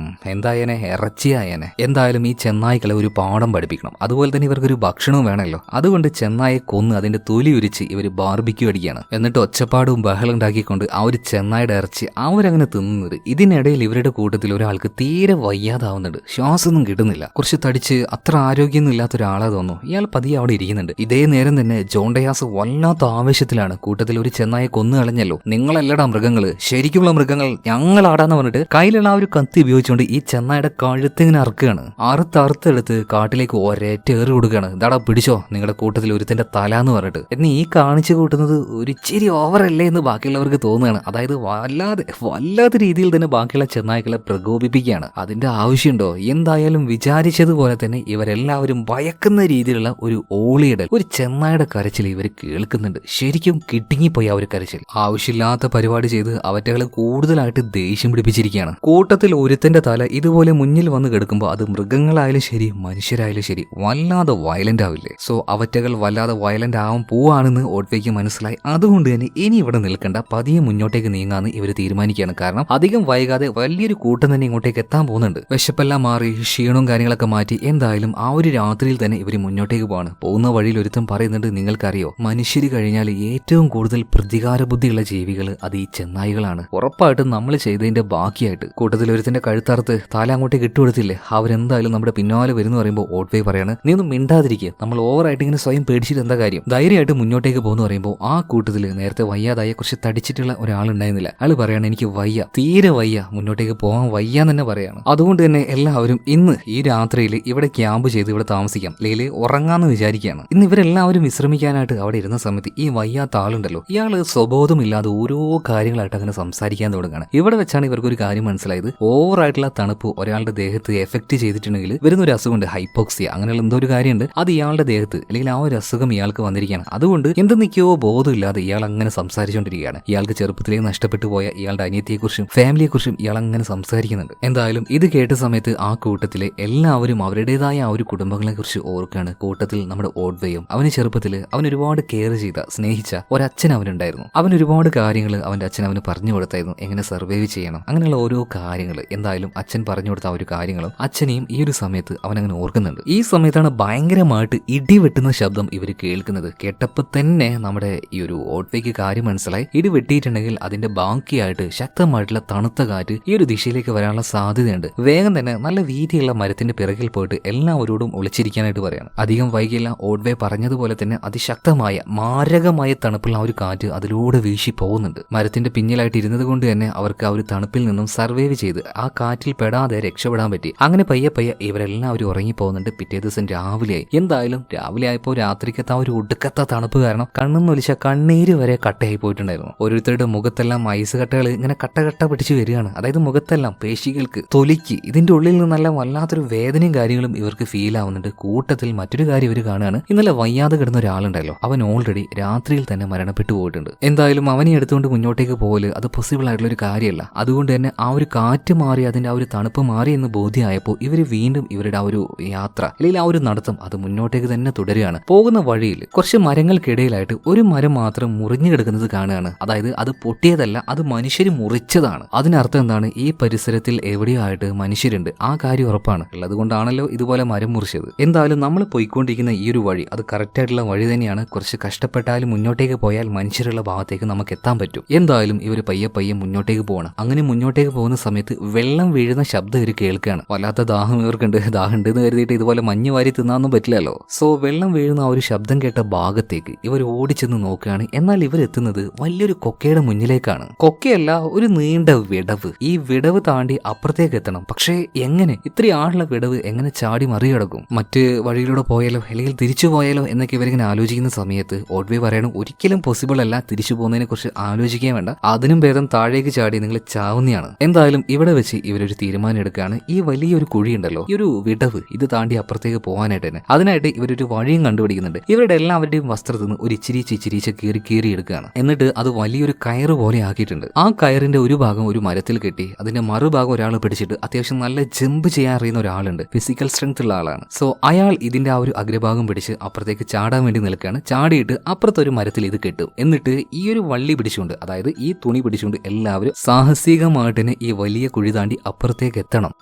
എന്തായനെ ഇറച്ചിയായനെ. എന്തായാലും ഈ ചെന്നായ്ക്കളെ ഒരു പാഠം പഠിപ്പിക്കണം. അതുപോലെ തന്നെ ഇവർക്കൊരു ഭക്ഷണവും വേണമല്ലോ. അതുകൊണ്ട് ചെന്നായെ കൊന്ന് അതിന്റെ തൊലി ഉരിച്ച് ഇവർ ബാർബിക്യൂ അടിക്കുകയാണ്. എന്നിട്ട് ഒച്ചപ്പാടും ബഹളം ഉണ്ടാക്കിക്കൊണ്ട് ആ ഒരു ചെന്നായുടെ ഇറച്ചി അവരങ്ങനെ തിന്നുന്നത്. ഇതിനിടയിൽ ഇവരുടെ കൂട്ടത്തിൽ ഒരാൾക്ക് തീരെ വയ്യാതാവുന്നുണ്ട്. ശ്വാസമൊന്നും കിട്ടുന്നില്ല. കുറച്ച് തടിച്ച് അത്ര ആരോഗ്യമൊന്നും ഇല്ലാത്ത ഒരാളാ തോന്നുന്നു. ഇയാൾ പതിയെ അവിടെ ഇരിക്കുന്നുണ്ട്. ഇതേ നേരം തന്നെ ജോൺ ഡയാസ് വല്ലാത്ത ആവേശത്തിലാണ്. കൂട്ടത്തിൽ ഒരു ചെന്നായെ കൊന്നു കളഞ്ഞല്ലോ, നിങ്ങളല്ലടാ മൃഗങ്ങള്, ശരിക്കുള്ള മൃഗങ്ങൾ ഞങ്ങളാടാന്ന് പറഞ്ഞിട്ട് കയ്യിലുള്ള ആ ഒരു കത്തി ഉപയോഗിച്ചുകൊണ്ട് ഈ ചെന്നായുടെ കഴുത്തിങ്ങനെ അറുക്കുകയാണ്. അറുത്തെടുത്ത് കാട്ടിലേക്ക് ഒരേറ്റേറി കൊടുക്കുകയാണ്. ഇതാടാ പിടിച്ചോ നിങ്ങളുടെ കൂട്ടത്തിൽ ഒരുത്തിന്റെ തല എന്ന് പറഞ്ഞിട്ട്. എന്ന് ഈ കാണിച്ചു കൂട്ടുന്നത് ഒരു ഇച്ചിരി ഓവറല്ലേ എന്ന് ബാക്കിയുള്ളവർക്ക് തോന്നുകയാണ്. അതായത് വല്ലാത്ത രീതിയിൽ തന്നെ ബാക്കിയുള്ള ചെന്നായ്ക്കളെ പ്രകോപിപ്പിക്കുകയാണ്. അതിന്റെ ആവശ്യമുണ്ടോ? എന്തായാലും വിചാരിച്ചതുപോലെ തന്നെ ഇവരെല്ലാവരും ഭയക്കുന്ന രീതിയിലുള്ള ഒരു ഓളിയിടൽ, ഒരു ചെന്നായുടെ കരച്ചിൽ ഇവർ കേൾക്കുന്നുണ്ട്. ശരിക്കും കിടുങ്ങിപ്പോയി ആ ഒരു കരച്ചിൽ. ആവശ്യമില്ലാത്ത പരിപാടി ചെയ്ത് അവറ്റകളെ കൂടുതലായിട്ട് ദേഷ്യം പിടിപ്പിച്ചിരിക്കുകയാണ്. കൂട്ടത്തിൽ ഒരുത്തന്റെ തല ഇതുപോലെ മുന്നിൽ വന്ന് കിടക്കുമ്പോൾ അത് മൃഗങ്ങളായാലും ശരി മനുഷ്യരായാലും ശരി വല്ലാതെ വയലന്റ് ആവില്ലേ? സോ അവറ്റകൾ വല്ലാതെ വയലന്റ് ആവാൻ പോവാണെന്ന് ഓട്ട്വേക്ക് മനസ്സിലായി. അതുകൊണ്ട് തന്നെ ഇനി ഇവിടെ നിൽക്കണ്ട, പതിയെ മുന്നോട്ടേക്ക് നീങ്ങാന്ന് ഇവർ തീരുമാനിക്കുകയാണ്. കാരണം അധികം വൈകാതെ വലിയൊരു കൂട്ടം തന്നെ ഇങ്ങോട്ടേക്ക് എത്താൻ പോകുന്നുണ്ട്. വിശപ്പെല്ലാം മാറി ക്ഷീണവും കാര്യങ്ങളൊക്കെ മാറ്റി എന്തായാലും ആ ഒരു രാത്രിയിൽ തന്നെ ഇവർ മുന്നോട്ടേക്ക് പോവാണ്. പോകുന്ന വഴിയിൽ ഒരുത്തം പറയുന്നുണ്ട്, നിങ്ങൾക്കറിയോ മനുഷ്യര് കഴിഞ്ഞാൽ ഏറ്റവും കൂടുതൽ പ്രതികാര ബുദ്ധിയുള്ള ജീവികൾ അത് ഈ ചെന്നായികളാണ്. ഉറപ്പായിട്ടും നമ്മൾ ചെയ്തതിന്റെ ബാക്കിയായിട്ട് കൂട്ടത്തിൽ ഒരുത്തിന്റെ കഴുത്തറുത്ത് തല അങ്ങോട്ടേക്ക് ഇട്ടുകൊടുത്തില്ലേ, അവരെന്തായാലും നമ്മുടെ പിന്നാലെ വരുന്നു പറയുമ്പോൾ ഓട്ട്വേ പറയാണ്, നീ ഒന്നും മിണ്ടാതിരിക്കുക, നമ്മൾ ഓവറായിട്ട് ഇങ്ങനെ സ്വയം പേടിച്ചിട്ട് എന്താ കാര്യം, ധൈര്യമായിട്ട് മുന്നോട്ടേക്ക് പോകുന്നു പറയുമ്പോൾ ആ കൂട്ടത്തിൽ നേരത്തെ വയ്യാതായ കുറച്ച് തടിച്ചിട്ടുള്ള ഒരാളുണ്ടായിരുന്നില്ല. അയാൾ പറയാണ്, എനിക്ക് വയ്യ, തീരെ വയ്യ, മുന്നോട്ടേക്ക് പോകാൻ വയ്യാന്ന് തന്നെ പറയാണ്. അതുകൊണ്ട് തന്നെ എല്ലാവരും ഇന്ന് ഈ രാത്രിയിൽ ഇവിടെ ക്യാമ്പ് ചെയ്ത് ഇവിടെ താമസിക്കാം, അല്ലെങ്കിൽ ഉറങ്ങാന്ന് വിചാരിക്കുകയാണ്. ഇന്ന് ഇവരെല്ലാവരും വിശ്രമിക്കാനായിട്ട് അവിടെ ഇരുന്ന സമയത്ത് ഈ വയ്യാത്ത ആളുണ്ടല്ലോ, ഇയാള് സ്വബോധമില്ലാതെ ഓരോ കാര്യങ്ങളായിട്ട് അങ്ങനെ സംസാരിക്കാൻ തുടങ്ങുകയാണ്. ഇവിടെ വെച്ചാണ് ഇവർക്കൊരു കാര്യം മനസ്സിലായത്, ഓവറായിട്ടുള്ള തണുപ്പ് ഒരാളുടെ ദേഹത്ത് എഫക്ട് ചെയ്തിട്ടുണ്ടെങ്കിൽ വരുന്ന ഒരു അസുഖമുണ്ട്, ഹൈപ്പോക്സിയ, അങ്ങനെയുള്ള എന്തോ ഒരു കാര്യമുണ്ട്. അത് ഇയാളുടെ ദേഹത്ത് അല്ലെങ്കിൽ ആ ഒരു അസുഖം ഇയാൾക്ക് വന്നിരിക്കുകയാണ്. അതുകൊണ്ട് എന്തെന്നിക്കോ ബോധമില്ലാതെ ഇയാൾ അങ്ങനെ സംസാരിച്ചുകൊണ്ടിരിക്കുകയാണ്. ഇയാൾക്ക് ചെറുപ്പത്തിലേക്ക് നഷ്ടപ്പെട്ടു പോയ ഇയാളുടെ അനിയത്തിയെക്കുറിച്ചും ഫാമിലിയെക്കുറിച്ചും ഇയാൾ അങ്ങനെ സംസാരിക്കുന്നുണ്ട്. എന്തായാലും ഇത് കേട്ട സമയത്ത് ആ കൂട്ടത്തിലെ എല്ലാവരും അവരുടേതായ ആ ഒരു കുടുംബങ്ങളെ കുറിച്ച് ഓർക്കാണ്. കൂട്ടത്തിൽ നമ്മുടെ ഓട്ട്വേയും അവന് ചെറുപ്പത്തിൽ അവൻ ഒരുപാട് കെയർ ചെയ്ത സ്നേഹിച്ച ഒരച്ഛൻ അവനുണ്ടായിരുന്നു. അവൻ ഒരുപാട് കാര്യങ്ങൾ അവന്റെ അച്ഛൻ അവന് പറഞ്ഞു കൊടുത്തായിരുന്നു, എങ്ങനെ സർവൈവ് ചെയ്യണം, അങ്ങനെയുള്ള ഓരോ കാര്യങ്ങൾ. എന്തായാലും അച്ഛൻ പറഞ്ഞു കൊടുത്ത ആ ഒരു കാര്യങ്ങളും അച്ഛനെയും ഈ ഒരു സമയത്ത് അവൻ അങ്ങനെ ഓർക്കുന്നുണ്ട്. ഈ സമയത്താണ് ഭയങ്കരമായിട്ട് ഇടി വെട്ടുന്ന ശബ്ദം ഇവർ കേൾക്കുന്നത്. കേട്ടപ്പോൾ തന്നെ നമ്മുടെ ഈ ഒരു ഓട്ട്വേക്ക് കാര്യം മനസ്സിലായി, ഇടി വെട്ടിയിട്ടുണ്ടെങ്കിൽ അതിന്റെ ബാക്കിയായിട്ട് ശക്തമായിട്ടുള്ള തണുത്ത കാറ്റ് ഈ ഒരു ദിശയിലേക്ക് വരാനുള്ള സാധ്യതയുണ്ട്. വേഗം തന്നെ നല്ല വീതിയുള്ള മരത്തിന്റെ പിറകിൽ പോയിട്ട് എല്ലാവരോടും ഒളിച്ചിരിക്കാനായിട്ട് പറയാണ്. അധികം വൈകില്ല, ഓട്ട്വേ പറഞ്ഞതുപോലെ തന്നെ അതിശക്തമായ മാരകമായ തണുപ്പുള്ള ആ ഒരു കാറ്റ് അതിലൂടെ വീശി പോകുന്നുണ്ട്. മരത്തിന്റെ പിന്നിലായിട്ട് ഇരുന്നത് കൊണ്ട് തന്നെ അവർക്ക് ആ ഒരു തണുപ്പിൽ നിന്നും സർവൈവ് ചെയ്ത് ആ കാറ്റിൽ പെടാതെ രക്ഷപ്പെടാൻ പറ്റി. അങ്ങനെ പയ്യെ ഇവരെല്ലാവരും ഉറങ്ങിപ്പോകുന്നുണ്ട്. പിറ്റേ ദിവസം രാവിലെയായി. എന്തായാലും രാവിലെ ആയപ്പോൾ രാത്രിക്കത്തെ ആ ഒരു ഒടുക്കത്ത തണുപ്പ് കാരണം കണ്ണെന്നൊലിച്ച കണ്ണീര് വരെ കട്ടയായി പോയിട്ടുണ്ടായിരുന്നു. ഓരോരുത്തരുടെ മുഖത്തെല്ലാം ഐസ് കട്ടകൾ ഇങ്ങനെ കട്ട പിടിച്ച് വരികയാണ്. അതായത് മുഖത്തെല്ലാം പേശികൾക്ക്, തൊലിക്ക്, ഇതിന്റെ ഉള്ളിൽ നിന്നെല്ലാം വല്ലാത്തൊരു വേദനയും കാര്യങ്ങളും ഇവർക്ക് ഫീൽ ആവുന്നുണ്ട്. കൂട്ടത്തിൽ മറ്റൊരു കാര്യം ഇവർ കാണുകയാണ്, ഇന്നലെ വയ്യാതെ കിടന്ന ഒരാളുണ്ടല്ലോ, അവൻ ഓൾറെഡി രാത്രിയിൽ തന്നെ മരണപ്പെട്ടു പോയിട്ടുണ്ട്. എന്തായാലും അവനെ എടുത്തുകൊണ്ട് മുന്നോട്ടേക്ക് പോകല് അത് പോസിബിൾ ആയിട്ടുള്ള ഒരു കാര്യമല്ല. അതുകൊണ്ട് തന്നെ ആ ഒരു കാറ്റ് മാറി അതിന്റെ ആ ഒരു തണുപ്പ് മാറി എന്ന് ബോധ്യമായപ്പോൾ ഇവർ വീണ്ടും ഇവരുടെ ആ ഒരു യാത്ര അല്ലെങ്കിൽ ആ ഒരു നടത്തം അത് മുന്നോട്ടേക്ക് തന്നെ തുടരുകയാണ്. പോകുന്ന വഴിയിൽ കുറച്ച് മരങ്ങൾക്കിടയിലായിട്ട് ഒരു മരം മാത്രം മുറിഞ്ഞു കിടക്കുന്നത് കാണുകയാണ്. അതായത് അത് പൊട്ടിയതല്ല, അത് മനുഷ്യര് മുറിച്ചതാണ്. അതിനർത്ഥം എന്താണ്, ഈ പരിസരത്തിൽ എവിടെയോ ആയിട്ട് മനുഷ്യരുണ്ട്, ആ കാര്യം ഉറപ്പാണ്. ഉള്ളത് കൊണ്ടാണല്ലോ ഇതുപോലെ മരം മുറിച്ചത്. എന്തായാലും നമ്മൾ പോയിക്കൊണ്ടിരിക്കുന്ന ഈ ഒരു വഴി അത് കറക്റ്റ് ആയിട്ടുള്ള വഴി തന്നെയാണ്. കുറച്ച് കഷ്ടപ്പെട്ടാലും മുന്നോട്ടേക്ക് പോയാൽ മനുഷ്യരുള്ള ഭാഗത്തേക്ക് നമുക്ക് എത്താൻ പറ്റും. എന്തായാലും ഇവർ പയ്യെ മുന്നോട്ടേക്ക് പോകണം. അങ്ങനെ മുന്നോട്ടേക്ക് പോകുന്ന സമയത്ത് വെള്ളം വീഴുന്ന ശബ്ദം ഇവർ കേൾക്കുകയാണ്. വല്ലാത്ത ദാഹം ഇവർക്കുണ്ട്. ദാഹം ഉണ്ടെന്ന് കരുതിയിട്ട് ഇതുപോലെ മഞ്ഞ് വാരി തിന്നാനൊന്നും പറ്റില്ലല്ലോ. സോ വെള്ളം വീഴുന്ന ആ ഒരു ശബ്ദം കേട്ട ഭാഗത്തേക്ക് ഇവർ ഓടിച്ചെന്ന് നോക്കുകയാണ്. എന്നാൽ ഇവരെത്തുന്നത് വലിയൊരു കൊക്കയുടെ മുന്നിലേക്കാണ്. കൊക്കയല്ല, ഒരു നീണ്ട വിടവ്. ഈ വിടവ് താണ്ടി അപ്പുറത്തേക്ക് എത്തണം. പക്ഷേ എങ്ങനെ, ഇത്രയും ആളുള്ള വിടവ് എങ്ങനെ ചാടി മറികടക്കും? മറ്റ് വഴിയിലൂടെ പോയാലോ അല്ലെങ്കിൽ തിരിച്ചു പോയാലോ എന്നൊക്കെ ഇവരിങ്ങനെ ആലോചിക്കുന്ന സമയത്ത് ഓട്ട്വേ പറയണം, ഒരിക്കലും പോസിബിൾ അല്ല, തിരിച്ചു പോകുന്നതിനെ കുറിച്ച് ആലോചിക്കാൻ വേണ്ട, അതിനും ഭേദം താഴേക്ക് ചാടി നിങ്ങൾ ചാവുന്നതാണ്. എന്തായാലും ഇവിടെ വെച്ച് ഇവരൊരു തീരുമാനം എടുക്കുകയാണ്. ഈ വലിയൊരു കുഴി ഉണ്ടല്ലോ, ഈ ഒരു വിടവ്, ഇത് താണ്ടി അപ്പുറത്തേക്ക് പോകാനായിട്ട് തന്നെ അതിനായിട്ട് ഇവരൊരു വഴിയും കണ്ടുപിടിക്കുന്നുണ്ട്. ഇവരുടെ എല്ലാവരുടെയും വസ്ത്രത്തിൽ നിന്ന് ഒരു ഇച്ചിരീച്ച കീറി എടുക്കുകയാണ്. എന്നിട്ട് അത് വലിയൊരു കയറ് പോലെ ആക്കിയിട്ടുണ്ട്. ആ കയറിന്റെ ഒരു ഭാഗം ഒരു മരത്തിൽ കെട്ടി അതിന്റെ മറുഭാഗം ഒരാൾ പിടിച്ചിട്ട് അത്യാവശ്യം നല്ല ജമ്പ് ചെയ്യാൻ അറിയുന്ന ഒരാളുണ്ട്, ഫിസിക്കൽ സ്ട്രെങ്ത് ഉള്ള ആളാണ്. സോ അയാൾ ഇതിന്റെ ആ ഒരു അഗ്രഭാഗം പിടിച്ച് അപ്പുറത്തേക്ക് ചാടാൻ വേണ്ടി നിൽക്കുകയാണ്. ചാടിയിട്ട് അപ്പുറത്തൊരു മരത്തിൽ ഇത് കെട്ടും. എന്നിട്ട് ഈ ഒരു വള്ളി പിടിച്ചുകൊണ്ട്, അതായത് ഈ തുണി പിടിച്ചുകൊണ്ട് എല്ലാവരും സാഹസികമായിട്ട് തന്നെ ഈ വലിയ കുഴി താണ്ടി അപ്പുറത്തേക്ക് എത്തണം.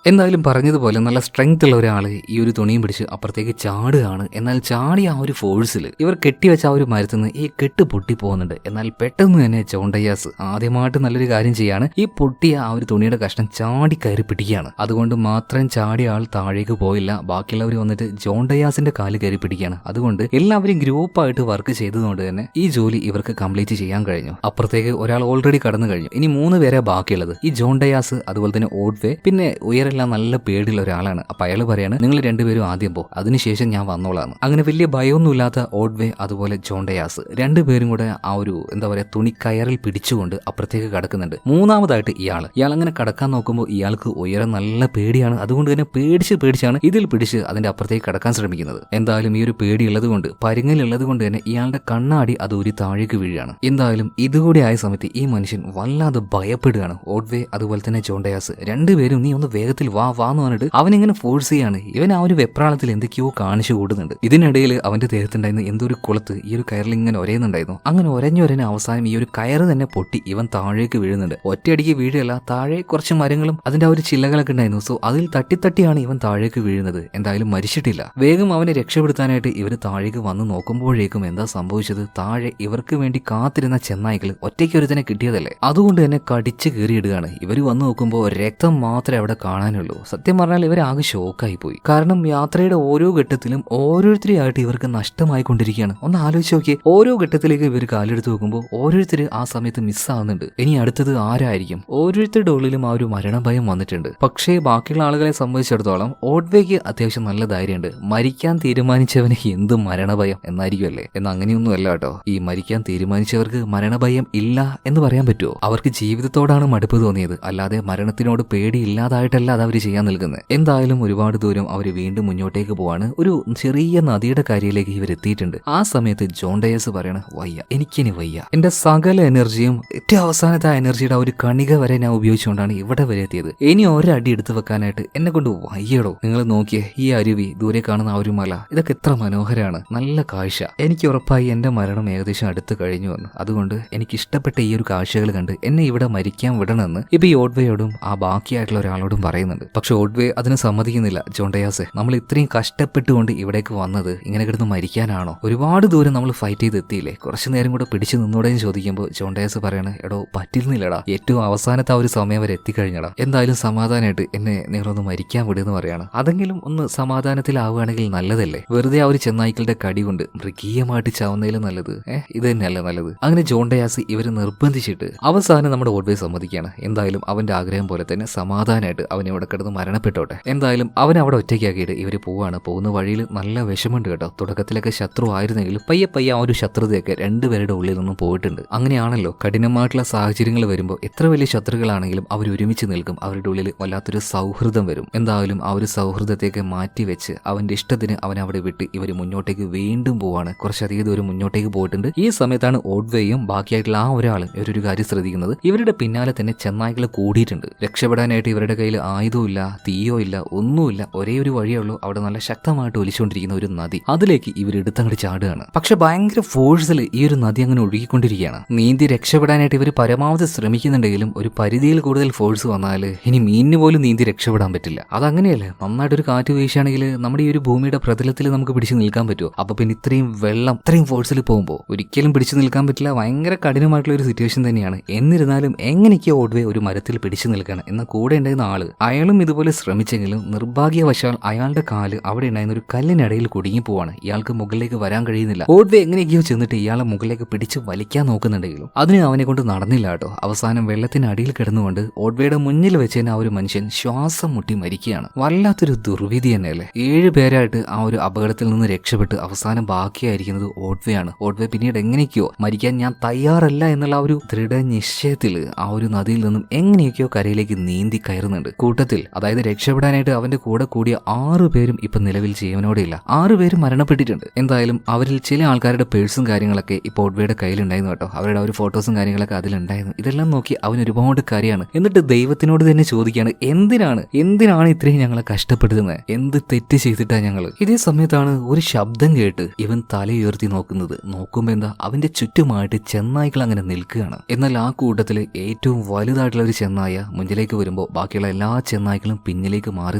എന്തായാലും പറഞ്ഞതുപോലെ നല്ല സ്ട്രെങ്ത് ഉള്ള ഒരാള് ഈ ഒരു തുണിയും പിടിച്ച് അപ്പുറത്തേക്ക് ചാടുകയാണ്. എന്നാൽ ചാടിയ ആ ഒരു ഫോഴ്സിൽ ഇവർ കെട്ടിവെച്ച ആ ഒരു മരത്തിൽ നിന്ന് ഈ കെട്ട് പൊട്ടി പോകുന്നുണ്ട്. എന്നാൽ പെട്ടെന്ന് തന്നെ ജോൺ ഡയാസ് ആദ്യമായിട്ട് നല്ലൊരു കാര്യം ചെയ്യാണ്. ഈ പൊട്ടിയ ആ ഒരു തുണിയുടെ കഷ്ണം ചാടി കയറി പിടിക്കുകയാണ്. അതുകൊണ്ട് മാത്രം ചാടിയ ആൾ താഴേക്ക് പോയില്ല. ബാക്കിയുള്ളവർ വന്നിട്ട് ജോൺ ഡയാസിന്റെ കാല് കയറി പിടിക്കുകയാണ്. അതുകൊണ്ട് എല്ലാവരും ഗ്രൂപ്പായിട്ട് വർക്ക് ചെയ്തതുകൊണ്ട് തന്നെ ഈ ജോലി ഇവർക്ക് കംപ്ലീറ്റ് ചെയ്യാൻ കഴിഞ്ഞു. അപ്പുറത്തേക്ക് ഒരാൾ ഓൾറെഡി കടന്നു കഴിഞ്ഞു. ഇനി 3 പേരെ ബാക്കിയുള്ളത്. ഈ ജോൺ ഡയാസ്, അതുപോലെ തന്നെ ഓഡ്വേ, പിന്നെ ഉയരെല്ലാം നല്ല പേടിയുള്ള ഒരാളാണ്. അപ്പൊ അയാൾ പറയാണ്, നിങ്ങൾ രണ്ടുപേരും ആദ്യം പോ, അതിനുശേഷം ഞാൻ വന്നോളാണ്. അങ്ങനെ വലിയ ഭയമൊന്നുമില്ലാത്ത ഓഡ്വേ അതുപോലെ ജോൺ ഡയാസ് രണ്ടുപേരും കൂടെ ആ ഒരു എന്താ പറയാ തുണിക്കയറിൽ പിടിച്ചുകൊണ്ട് അപ്പുറത്തേക്ക് കടക്കുന്നുണ്ട്. മൂന്നാമതായിട്ട് ഇയാൾ അങ്ങനെ കടക്കാൻ നോക്കുമ്പോൾ ഇയാൾക്ക് ഉയരം നല്ല പേടിയാണ്. അതുകൊണ്ട് തന്നെ പേടിച്ചാണ് ഇതിൽ പിടിച്ച് അതിന്റെ അപ്പുറത്തേക്ക് കടക്കാൻ ശ്രമിക്കുന്നത്. എന്തായാലും ഈ ഒരു പേടിയുള്ളത് കൊണ്ട്, പരുങ്ങലുള്ളത് കൊണ്ട് തന്നെ ഇയാളുടെ കണ്ണാടി അത് ഒരു താഴേക്ക് വീഴുകയാണ്. എന്തായാലും ഇതുകൂടി ആയ സമയത്ത് ഈ മനുഷ്യൻ വല്ലാതെ ഭയപ്പെടുകയാണ്. ഓഡ്വേ അതുപോലെ തന്നെ ജോൺ ഡയാസ് രണ്ടുപേരും നീ ഒന്ന് വേഗത്തിൽ വാന്ന് പറഞ്ഞിട്ട് അവനിങ്ങനെ ഫോഴ്സ് ചെയ്യാണ്. ഇവൻ ആ ഒരു വെപ്രാളത്തിൽ എന്തൊക്കെയോ കാണിച്ചു കൂടുന്നുണ്ട്. ഇതിനിടയിൽ അവന്റെ ദേഹത്തുണ്ടായിരുന്ന എന്തോ ഒരു കുളത്ത് ഈ ഒരു കയറിൽ ഇങ്ങനെ ഒരയുന്നുണ്ടായിരുന്നു. അങ്ങനെ ഒരഞ്ഞൊരഞ്ഞ അവസാനം ഈ ഒരു കയറ് തന്നെ പൊട്ടി ഇവൻ താഴേക്ക് വീഴുന്നുണ്ട്. ഒറ്റയടിക്ക് വീഴല്ല, താഴെ കുറച്ച് മരങ്ങളും അതിന്റെ ആ ഒരു ചില്ലകളൊക്കെ ഉണ്ടായിരുന്നു. സോ അതിൽ തട്ടിയാണ് ഇവൻ താഴേക്ക് വീഴുന്നത്. എന്തായാലും മരിച്ചിട്ടില്ല. വേഗം അവനെ രക്ഷപ്പെടുത്താനായിട്ട് ഇവർ താഴേക്ക് വന്ന് നോക്കുമ്പോഴേക്കും എന്താ സംഭവിച്ചത്? താഴെ ഇവർക്ക് വേണ്ടി കാത്തിരുന്ന ചെന്നായ്ക്കൾ ഒറ്റയ്ക്കൊരുത്തനെ കിട്ടിയതല്ലേ, അതുകൊണ്ട് തന്നെ കടിച്ച് കീറിയിടുകയാണ്. ഇവർ വന്ന് നോക്കുമ്പോൾ രക്തം മാത്രമേ അവിടെ കാണാനുള്ളൂ. സത്യം പറഞ്ഞാൽ ഇവരാകെ ഷോക്കായി പോയി. കാരണം യാത്രയുടെ ഓരോ ഘട്ടത്തിലും ഓരോരുത്തരെയായിട്ട് ഇവർക്ക് നഷ്ടമായിക്കൊണ്ടിരിക്കുകയാണ്. ഒന്ന് ആലോചിച്ച് നോക്കിയേ, ഓരോ ഘട്ടത്തിലേക്ക് ഇവർ കാലെടുത്ത് നോക്കുമ്പോൾ ഓരോരുത്തർ ആ സമയത്ത് മിസ്സാവുന്നുണ്ട്. ഇനി അടുത്തത് ആരായിരിക്കും? ഓരോരുത്തരുടെ ഉള്ളിലും ആ ഒരു മരണഭയം വന്നിട്ടുണ്ട്. പക്ഷേ ബാക്കിയുള്ള ആളുകളെ സംബന്ധിച്ചിടത്തോളം ഓഡ്വേക്ക് അത്യാവശ്യം നല്ല ധൈര്യമുണ്ട്. മരിക്കാൻ തീരുമാനിച്ചവന് എന്ത് മരണഭയം എന്നായിരിക്കുമല്ലേ? എന്നാൽ അങ്ങനെയൊന്നും അല്ല കേട്ടോ. ഈ മരിക്കാൻ തീരുമാനിച്ചവർക്ക് മരണഭയം ഇല്ല എന്ന് പറയാൻ പറ്റുമോ? അവർക്ക് ജീവിതത്തോടാണ് മടുപ്പ് തോന്നിയത്, അല്ലാതെ മരണത്തിനോട് പേടിയില്ലാതായിട്ടല്ല അത് അവർ ചെയ്യാൻ നിൽക്കുന്നത്. എന്തായാലും ഒരുപാട് ദൂരം അവർ വീണ്ടും മുന്നോട്ടേക്ക് പോവാണ്. ഒരു ചെറിയ നദിയുടെ കാര്യയിലേക്ക് ഇവർ എത്തിയിട്ടുണ്ട്. ആ സമയത്ത് ജോൺ ഡയസ് പറയണ, വയ്യ, എനിക്കിനി വയ്യ. എന്റെ സകല എനർജിയും ഏറ്റവും അവസാനത്തെ എനർജിയുടെ ഒരു കണിക വരെ ഞാൻ ഉപയോഗിച്ചുകൊണ്ടാണ് ഇവിടെ വരെ എത്തിയത്. ഇനി ഒരടി എടുത്തു വെക്കാനായിട്ട് എന്നെ കൊണ്ട് വയ്യടോ. നിങ്ങൾ നോക്കിയേ, ഈ അരുവി, ദൂരെ കാണുന്ന ആ ഒരു മല, ഇതൊക്കെ എത്ര മനോഹരമാണ്, നല്ല കാഴ്ച. എനിക്ക് ഉറപ്പായി എന്റെ മരണം ഏകദേശം അടുത്ത് കഴിഞ്ഞു വന്നു. അതുകൊണ്ട് എനിക്ക് ഇഷ്ടപ്പെട്ട ഈ ഒരു കാഴ്ചകൾ കണ്ട് എന്നെ ഇവിടെ മരിക്കാൻ വിടണമെന്ന് ഇപ്പൊ ഈ ഓഡ്വേയോടും ആ ബാക്കിയായിട്ടുള്ള ഒരാളോടും പറയുന്നുണ്ട്. പക്ഷെ ഓഡ്വേ അതിന് സമ്മതിക്കുന്നില്ല. ജോൺ ഡയാസെ, നമ്മൾ ഇത്രയും കഷ്ടപ്പെട്ടുകൊണ്ട് ഇവിടേക്ക് വന്നത് ഇങ്ങനെ കിടന്ന് മരിക്കാനാണോ? ഒരുപാട് ദൂരം നമ്മൾ ഫൈറ്റ് ചെയ്ത് എത്തിയില്ലേ, കുറച്ചു നേരം കൂടെ പിടിച്ചു നിന്നോടെന്ന് ചോദിക്കുമ്പോൾ ജോൺ ഡയാസ് പറയണ, എടോ പറ്റിയിരുന്നില്ലടാ, ഏറ്റവും അവസാനത്തെ ആ ഒരു സമയം വരെ എത്തിക്കഴിഞ്ഞടാ. എന്തായാലും സമാധാനമായിട്ട് എന്നെ നിങ്ങളൊന്ന് മരിക്കാൻ വിടുമെന്ന് പറയാണ്. അതെങ്കിലും ഒന്ന് സമാധാനത്തിലാവുകയാണെങ്കിൽ നല്ലതല്ലേ? വെറുതെ ആ ഒരു ചെന്നായ്ക്കളുടെ കടി കൊണ്ട് മൃഗീയമായിട്ട് ചാവുന്നതിലും നല്ലത് ഇത് തന്നെയല്ലേ നല്ലത്. അങ്ങനെ ജോൺ ഡയാസ് ഇവര് നിർബന്ധിച്ചിട്ട് അവസാനം നമ്മുടെ ഓഡ്വേ സമ്മതിക്കുകയാണ്. എന്തായാലും അവന്റെ ആഗ്രഹം പോലെ തന്നെ സമാധാനമായിട്ട് അവൻ ഇവിടെ കിടന്ന് മരണപ്പെട്ടോട്ടെ. എന്തായാലും അവൻ അവിടെ ഒറ്റയ്ക്കാക്കിയിട്ട് ഇവര് പോവാണ്. പോകുന്ന വഴിയിൽ നല്ല വിഷമുണ്ട് കേട്ടോ. തുടക്കത്തിലൊക്കെ ശത്രു ആയിരുന്നെങ്കിലും പയ്യെ ആ ഒരു ശത്രുതയൊക്കെ രണ്ടുപേരുടെ ഉള്ളിൽ നിന്നും പോയിട്ടുണ്ട്. അങ്ങനെയാണല്ലോ, കഠിനമായിട്ടുള്ള സാഹചര്യങ്ങൾ വരുമ്പോൾ എത്ര വലിയ ശത്രുക്കളാണെങ്കിലും അവർ ഒരുമിച്ച് നിൽക്കും. അവരുടെ ഉള്ളിൽ വല്ലാത്തൊരു സൗഹൃദം വരും. എന്തായാലും ആ ഒരു സൗഹൃദത്തേക്ക് മാറ്റി വെച്ച് അവന്റെ ഇഷ്ടത്തിന് അവൻ അവിടെ വിട്ട് ഇവർ മുന്നോട്ടേക്ക് വീണ്ടും പോവാണ്. കുറച്ചധികം ദൂരം മുന്നോട്ടേക്ക് പോയിട്ടുണ്ട്. ഈ സമയത്താണ് ഓഡ്വേയും ബാക്കിയായിട്ടുള്ള ആ ഒരാളും ഇവരൊരു കാര്യം ശ്രദ്ധിക്കുന്നത്. ഇവരുടെ പിന്നാലെ തന്നെ ചെന്നായ്ക്കൾ കൂടിയിട്ടുണ്ട്. രക്ഷപ്പെടാനായിട്ട് ഇവരുടെ കയ്യിൽ ആയുധവും ഇല്ല, തീയോ ഇല്ല, ഒന്നുമില്ല. ഒരേ ഒരു വഴിയേ ഉള്ളൂ, അവിടെ നല്ല ശക്തമായിട്ട് ഒലിച്ചുകൊണ്ടിരിക്കുന്ന ഒരു നദി. അതിലേക്ക് ഇവർ എടുത്തങ്ങോട്ട് ചാടുകയാണ്. പക്ഷെ ഭയങ്കര ഫോഴ്സിൽ ഈ ഒരു നദി അങ്ങനെ ഒഴുകിക്കൊണ്ടിരിക്കുകയാണ്. നീന്തി രക്ഷപ്പെടാനായിട്ട് ഇവർ പരമാവധി ശ്രമിക്കുന്നുണ്ടെങ്കിലും ഒരു പരിധിയിൽ കൂടുതൽ ഫോഴ്സ് വന്നാൽ ഇനി മീനിന് പോലും നീന്തി രക്ഷപ്പെടാൻ പറ്റില്ല. അതങ്ങനെയല്ലേ, നന്നായിട്ടൊരു കാറ്റ് വീശുകയാണെങ്കിൽ നമ്മുടെ ഈ ഒരു ഭൂമിയുടെ പ്രതലത്തിൽ നമുക്ക് പിടിച്ചു നിൽക്കാൻ പറ്റുമോ? അപ്പൊ പിന്നെ ഇത്രയും വെള്ളം ഇത്രയും ഫോഴ്സിൽ പോകുമ്പോൾ ഒരിക്കലും പിടിച്ചു നിൽക്കാൻ പറ്റില്ല. ഭയങ്കര കഠിനമായിട്ടുള്ള ഒരു സിറ്റുവേഷൻ തന്നെയാണ്. എന്നിരുന്നാലും എങ്ങനെയൊക്കെ ഓഡ്വേ ഒരു മരത്തിൽ പിടിച്ചു നിൽക്കുകയാണ്. എന്നാൽ കൂടെ ഉണ്ടായിരുന്ന ആള് അയാളും ഇതുപോലെ ശ്രമിച്ചെങ്കിലും നിർഭാഗ്യവശാൽ അയാളുടെ കാല് അവിടെ ഉണ്ടായിരുന്ന ഒരു കല്ലിനിടയിൽ കുടുങ്ങി പോവാണ്. ഇയാൾക്ക് മുകളിലേക്ക് വരാൻ കഴിയുന്നില്ല. ഓഡ്വേ എങ്ങനെയൊക്കെയോ ചെന്നിട്ട് ഇയാളെ മുകളിലേക്ക് പിടിച്ച് വലിക്കാൻ നോക്കുന്നുണ്ടെങ്കിലും അതിന് അവനെ കൊണ്ട് നടന്നില്ല കേട്ടോ. അവസാനം വെള്ളത്തിനടിയിൽ കിടന്നുകൊണ്ട് ഓഡ്വേയുടെ മുന്നിൽ വെച്ച് തന്നെ ആ ഒരു മനുഷ്യൻ ശ്വാസം മുട്ടി മരിക്കുകയാണ്. വല്ലാത്തൊരു ദുർവിധി തന്നെയല്ലേ. 7 പേരായിട്ട് ആ ഒരു അപകടത്തിൽ നിന്ന് രക്ഷപ്പെട്ട് അവസാനം ബാക്കിയായിരിക്കുന്നത് ഓഡ്വേ ആണ്. ഓഡ്വേ പിന്നീട് എങ്ങനെയൊക്കെയോ മരിക്കാൻ ഞാൻ തയ്യാറല്ല എന്നുള്ള ആ ഒരു ദൃഢനിശ്ചയത്തിൽ ആ ഒരു നദിയിൽ നിന്നും എങ്ങനെയൊക്കെയോ കരയിലേക്ക് നീന്തി കയറുന്നുണ്ട്. കൂട്ടത്തിൽ, അതായത് രക്ഷപ്പെടാനായിട്ട് അവന്റെ കൂടെ കൂടിയ 6 പേരും ഇപ്പൊ നിലവിൽ ജീവനോടെ ഇല്ല. 6 പേരും മരണപ്പെട്ടിട്ടുണ്ട്. എന്തായാലും അവരിൽ ചില ആൾക്കാരുടെ പേഴ്സും കാര്യങ്ങളൊക്കെ ഇപ്പോൾ ഓഡ്വേയുടെ കയ്യിലുണ്ടായിരുന്നു കേട്ടോ. അവരുടെ ആ ഒരു ഫോട്ടോസും കാര്യങ്ങളൊക്കെ അതിലുണ്ടായിരുന്നു. ഇതെല്ലാം നോക്കി അവൻ ഒരുപാട് കാര്യമാണ്. എന്നിട്ട് ദൈവത്തിനോട് തന്നെ ചോദിക്കുകയാണ്, എന്തിനാണ് ഇത്രയും ഞങ്ങളെ കഷ്ടപ്പെടുത്തുന്നത്? എന്ത് തെറ്റ് ചെയ്തിട്ടാ ഞങ്ങൾ? ഇതേ സമയത്താണ് ഒരു ശബ്ദം കേട്ട് ഇവൻ തലയുയർത്തി നോക്കുമ്പോ എന്താ അവന്റെ ചുറ്റുമായിട്ട് ചെന്നായ്ക്കൾ അങ്ങനെ നിൽക്കുകയാണ്. എന്നാൽ ആ കൂട്ടത്തില് ഏറ്റവും വലുതായിട്ടുള്ള ഒരു ചെന്നായ മുന്നിലേക്ക് വരുമ്പോൾ ബാക്കിയുള്ള എല്ലാ ചെന്നായ്ക്കളും പിന്നിലേക്ക് മാറി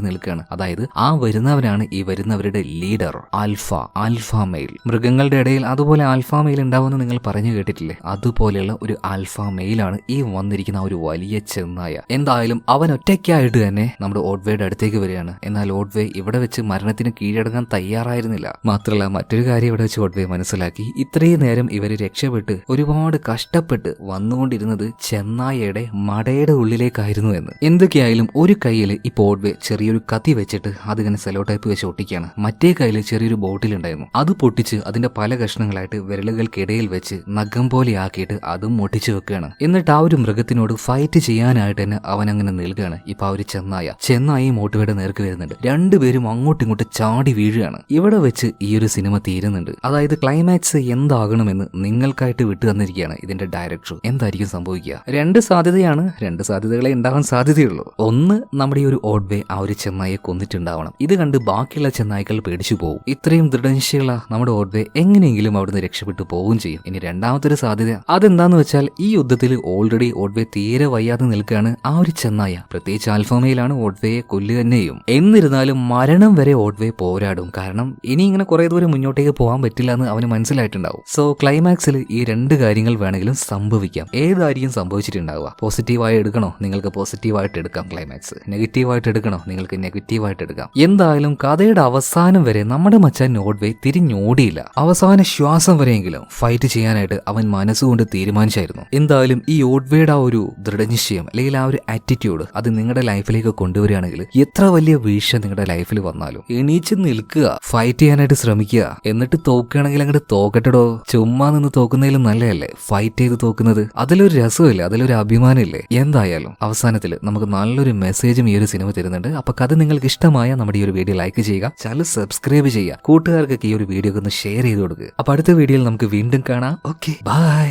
നിൽക്കുകയാണ്. അതായത് ആ വരുന്നവനാണ് ഈ വരുന്നവരുടെ ലീഡർ, ആൽഫ മെയിൽ. മൃഗങ്ങളുടെ ഇടയിൽ അതുപോലെ ആൽഫ മെയിൽ ഉണ്ടാവുമെന്ന് നിങ്ങൾ പറഞ്ഞു കേട്ടിട്ടില്ലേ? അതുപോലെയുള്ള ഒരു ആൽഫ മെയിലാണ് ഈ വന്നിരിക്കുന്ന ഒരു വലിയ ചെന്നായ. എന്തായാലും അവൻ ഒറ്റയ്ക്കായിട്ട് തന്നെ നമ്മുടെ ഓട്വേയുടെ അടുത്തേക്ക് വരികയാണ്. എന്നാൽ ഓട്വേ ഇവിടെ വെച്ച് മരണത്തിന് കീഴടങ്ങാൻ തയ്യാറായിരുന്നില്ല. മാത്രമല്ല മറ്റൊരു കാര്യം ഇവിടെ വെച്ച് ഓട്വേ മനസ്സിലാക്കി, ഇത്രയും നേരം ഇവര് രക്ഷപ്പെട്ട് ഒരുപാട് കഷ്ടപ്പെട്ട് വന്നുകൊണ്ടിരുന്നത് ചെന്നായയുടെ മടയുടെ ഉള്ളിലേക്കായിരുന്നു എന്ന്. എന്തൊക്കെയായാലും ഒരു കയ്യിൽ ഇപ്പോൾ ഓട്വേ ചെറിയൊരു കത്തി വെച്ചിട്ട് അതിങ്ങനെ സെലോ ടൈപ്പ് വെച്ച് ഒട്ടിക്കുകയാണ്. മറ്റേ കയ്യിൽ ചെറിയൊരു ബോട്ടിലുണ്ടായിരുന്നു, അത് പൊട്ടിച്ച് അതിന്റെ പല കഷ്ണങ്ങളായിട്ട് വിരലുകൾക്കിടയിൽ വെച്ച് നഖം പോലെ ആക്കിയിട്ട് അതും ഒട്ടിച്ചു വെക്കുകയാണ്. എന്നിട്ട് ആ ഒരു മൃഗത്തിനോട് ഫൈറ്റ് ചെയ്യാനായിട്ട് തന്നെ അവൻ അങ്ങനെ നിൽക്കുകയാണ്. ഇപ്പൊ ആ ഒരു ചെന്നായി മോട്ടുവേടെ നേർക്ക് വരുന്നുണ്ട്. രണ്ടുപേരും അങ്ങോട്ടും ഇങ്ങോട്ട് ചാടി വീഴുകയാണ്. ഇവിടെ വെച്ച് ഈ ഒരു സിനിമ തീരുന്നുണ്ട്. അതായത് ക്ലൈമാക്സ് എന്താകണമെന്ന് നിങ്ങൾക്കായിട്ട് വിട്ടു തന്നിരിക്കുകയാണ് ഇതിന്റെ ഡയറക്ടർ. എന്തായിരിക്കും സംഭവിക്കുക? രണ്ട് സാധ്യതകളെ ഉണ്ടാവാൻ സാധ്യതയുള്ളൂ. ഒന്ന്, നമ്മുടെ ഈ ഒരു ഓട്വേ ആ ഒരു ചെന്നായെ കൊന്നിട്ടുണ്ടാവണം. ഇത് കണ്ട് ബാക്കിയുള്ള ചെന്നായ്ക്കൾ പേടിച്ചു പോകും. ഇത്രയും ദൃഢനിശ്ചയുള്ള നമ്മുടെ ഓട്വേ എങ്ങനെയെങ്കിലും അവിടുന്ന് രക്ഷപ്പെട്ടു പോവുകയും ചെയ്യും. ഇനി രണ്ടാമത്തെ ഒരു സാധ്യത അതെന്താന്ന് വെച്ചാൽ ഈ യുദ്ധത്തിൽ ഓൾറെഡി ഓട്വേ തീരെ വയ്യാതെ നിൽക്കുകയാണ്. ആ ഒരു ചെന്നായ പ്രത്യേകിച്ച് ആൽഫമയിലാണ് ഓട്വേയെ കൊല്ലുക തന്നെയും. എന്നിരുന്നാലും മരണം വരെ ഓട്വേ പോരാടും. കാരണം ഇനി ഇങ്ങനെ കുറെ ദൂരം മുന്നോട്ടേക്ക് പോകാൻ പറ്റില്ല എന്ന് അവന് മനസ്സിലായിട്ടുണ്ടാവും. സോ ക്ലൈമാക്സിൽ ഈ രണ്ട് കാര്യങ്ങൾ വേണമെങ്കിലും സംഭവിക്കാം. ഏതായിരിക്കും സംഭവിച്ചിട്ടുണ്ടാവുക? പോസിറ്റീവായി എടുക്കണോ? നിങ്ങൾക്ക് പോസിറ്റീവായിട്ട് എടുക്കാം. ക്ലൈമാക്സ് നെഗറ്റീവായിട്ട് എടുക്കണോ? നിങ്ങൾക്ക് നെഗറ്റീവായിട്ട് എടുക്കാം. എന്തായാലും കഥയുടെ അവസാനം വരെ നമ്മുടെ മച്ചാൻ ഓട്വേ തിരിഞ്ഞോടിയില്ല. അവസാന ശ്വാസം വരെയെങ്കിലും ഫൈറ്റ് ചെയ്യാനായിട്ട് അവൻ മനസ്സുകൊണ്ട് തീരുമാനിച്ചായിരുന്നു. എന്തായാലും ഈ ഓട്വേയുടെ ആ ഒരു ദൃഢനിശ്ചയം അല്ലെങ്കിൽ ആ ഒരു ആറ്റിറ്റ്യൂഡ് അത് നിങ്ങളുടെ ലൈഫിലേക്ക് കൊണ്ടുവരികയാണെങ്കിൽ എത്ര വലിയ വീഴ്ച നിങ്ങളുടെ ലൈഫിൽ വന്നാലും എണീച്ച് നിൽക്കുക, ഫൈറ്റ് ചെയ്യാനായിട്ട് ശ്രമിക്കുക. എന്നിട്ട് തോക്കുകയാണെങ്കിൽ അങ്ങോട്ട് തോക്കട്ടടോ. ചുമ്മാ നിന്ന് തോക്കുന്നതിലും നല്ലതല്ലേ ഫൈറ്റ് ചെയ്ത് തോക്കുന്നത്? അതിലൊരു രസമില്ലേ? അതിലൊരു അഭിമാനമില്ലേ? എന്തായാലും അവസാനത്തിൽ നമുക്ക് നല്ലൊരു മെസ്സേജും ഈ ഒരു സിനിമ തരുന്നുണ്ട്. അപ്പൊ കഥ നിങ്ങൾക്ക് ഇഷ്ടമായ നമ്മുടെ ഈ ഒരു വീഡിയോ ലൈക്ക് ചെയ്യുക, ചാനൽ സബ്സ്ക്രൈബ് ചെയ്യുക, കൂട്ടുകാർക്കൊക്കെ ഈ ഒരു വീഡിയോ ഒന്ന് ഷെയർ ചെയ്ത് കൊടുക്കുക. അപ്പൊ അടുത്ത വീഡിയോയിൽ നമുക്ക് വീണ്ടും കാണാം. Okay, by.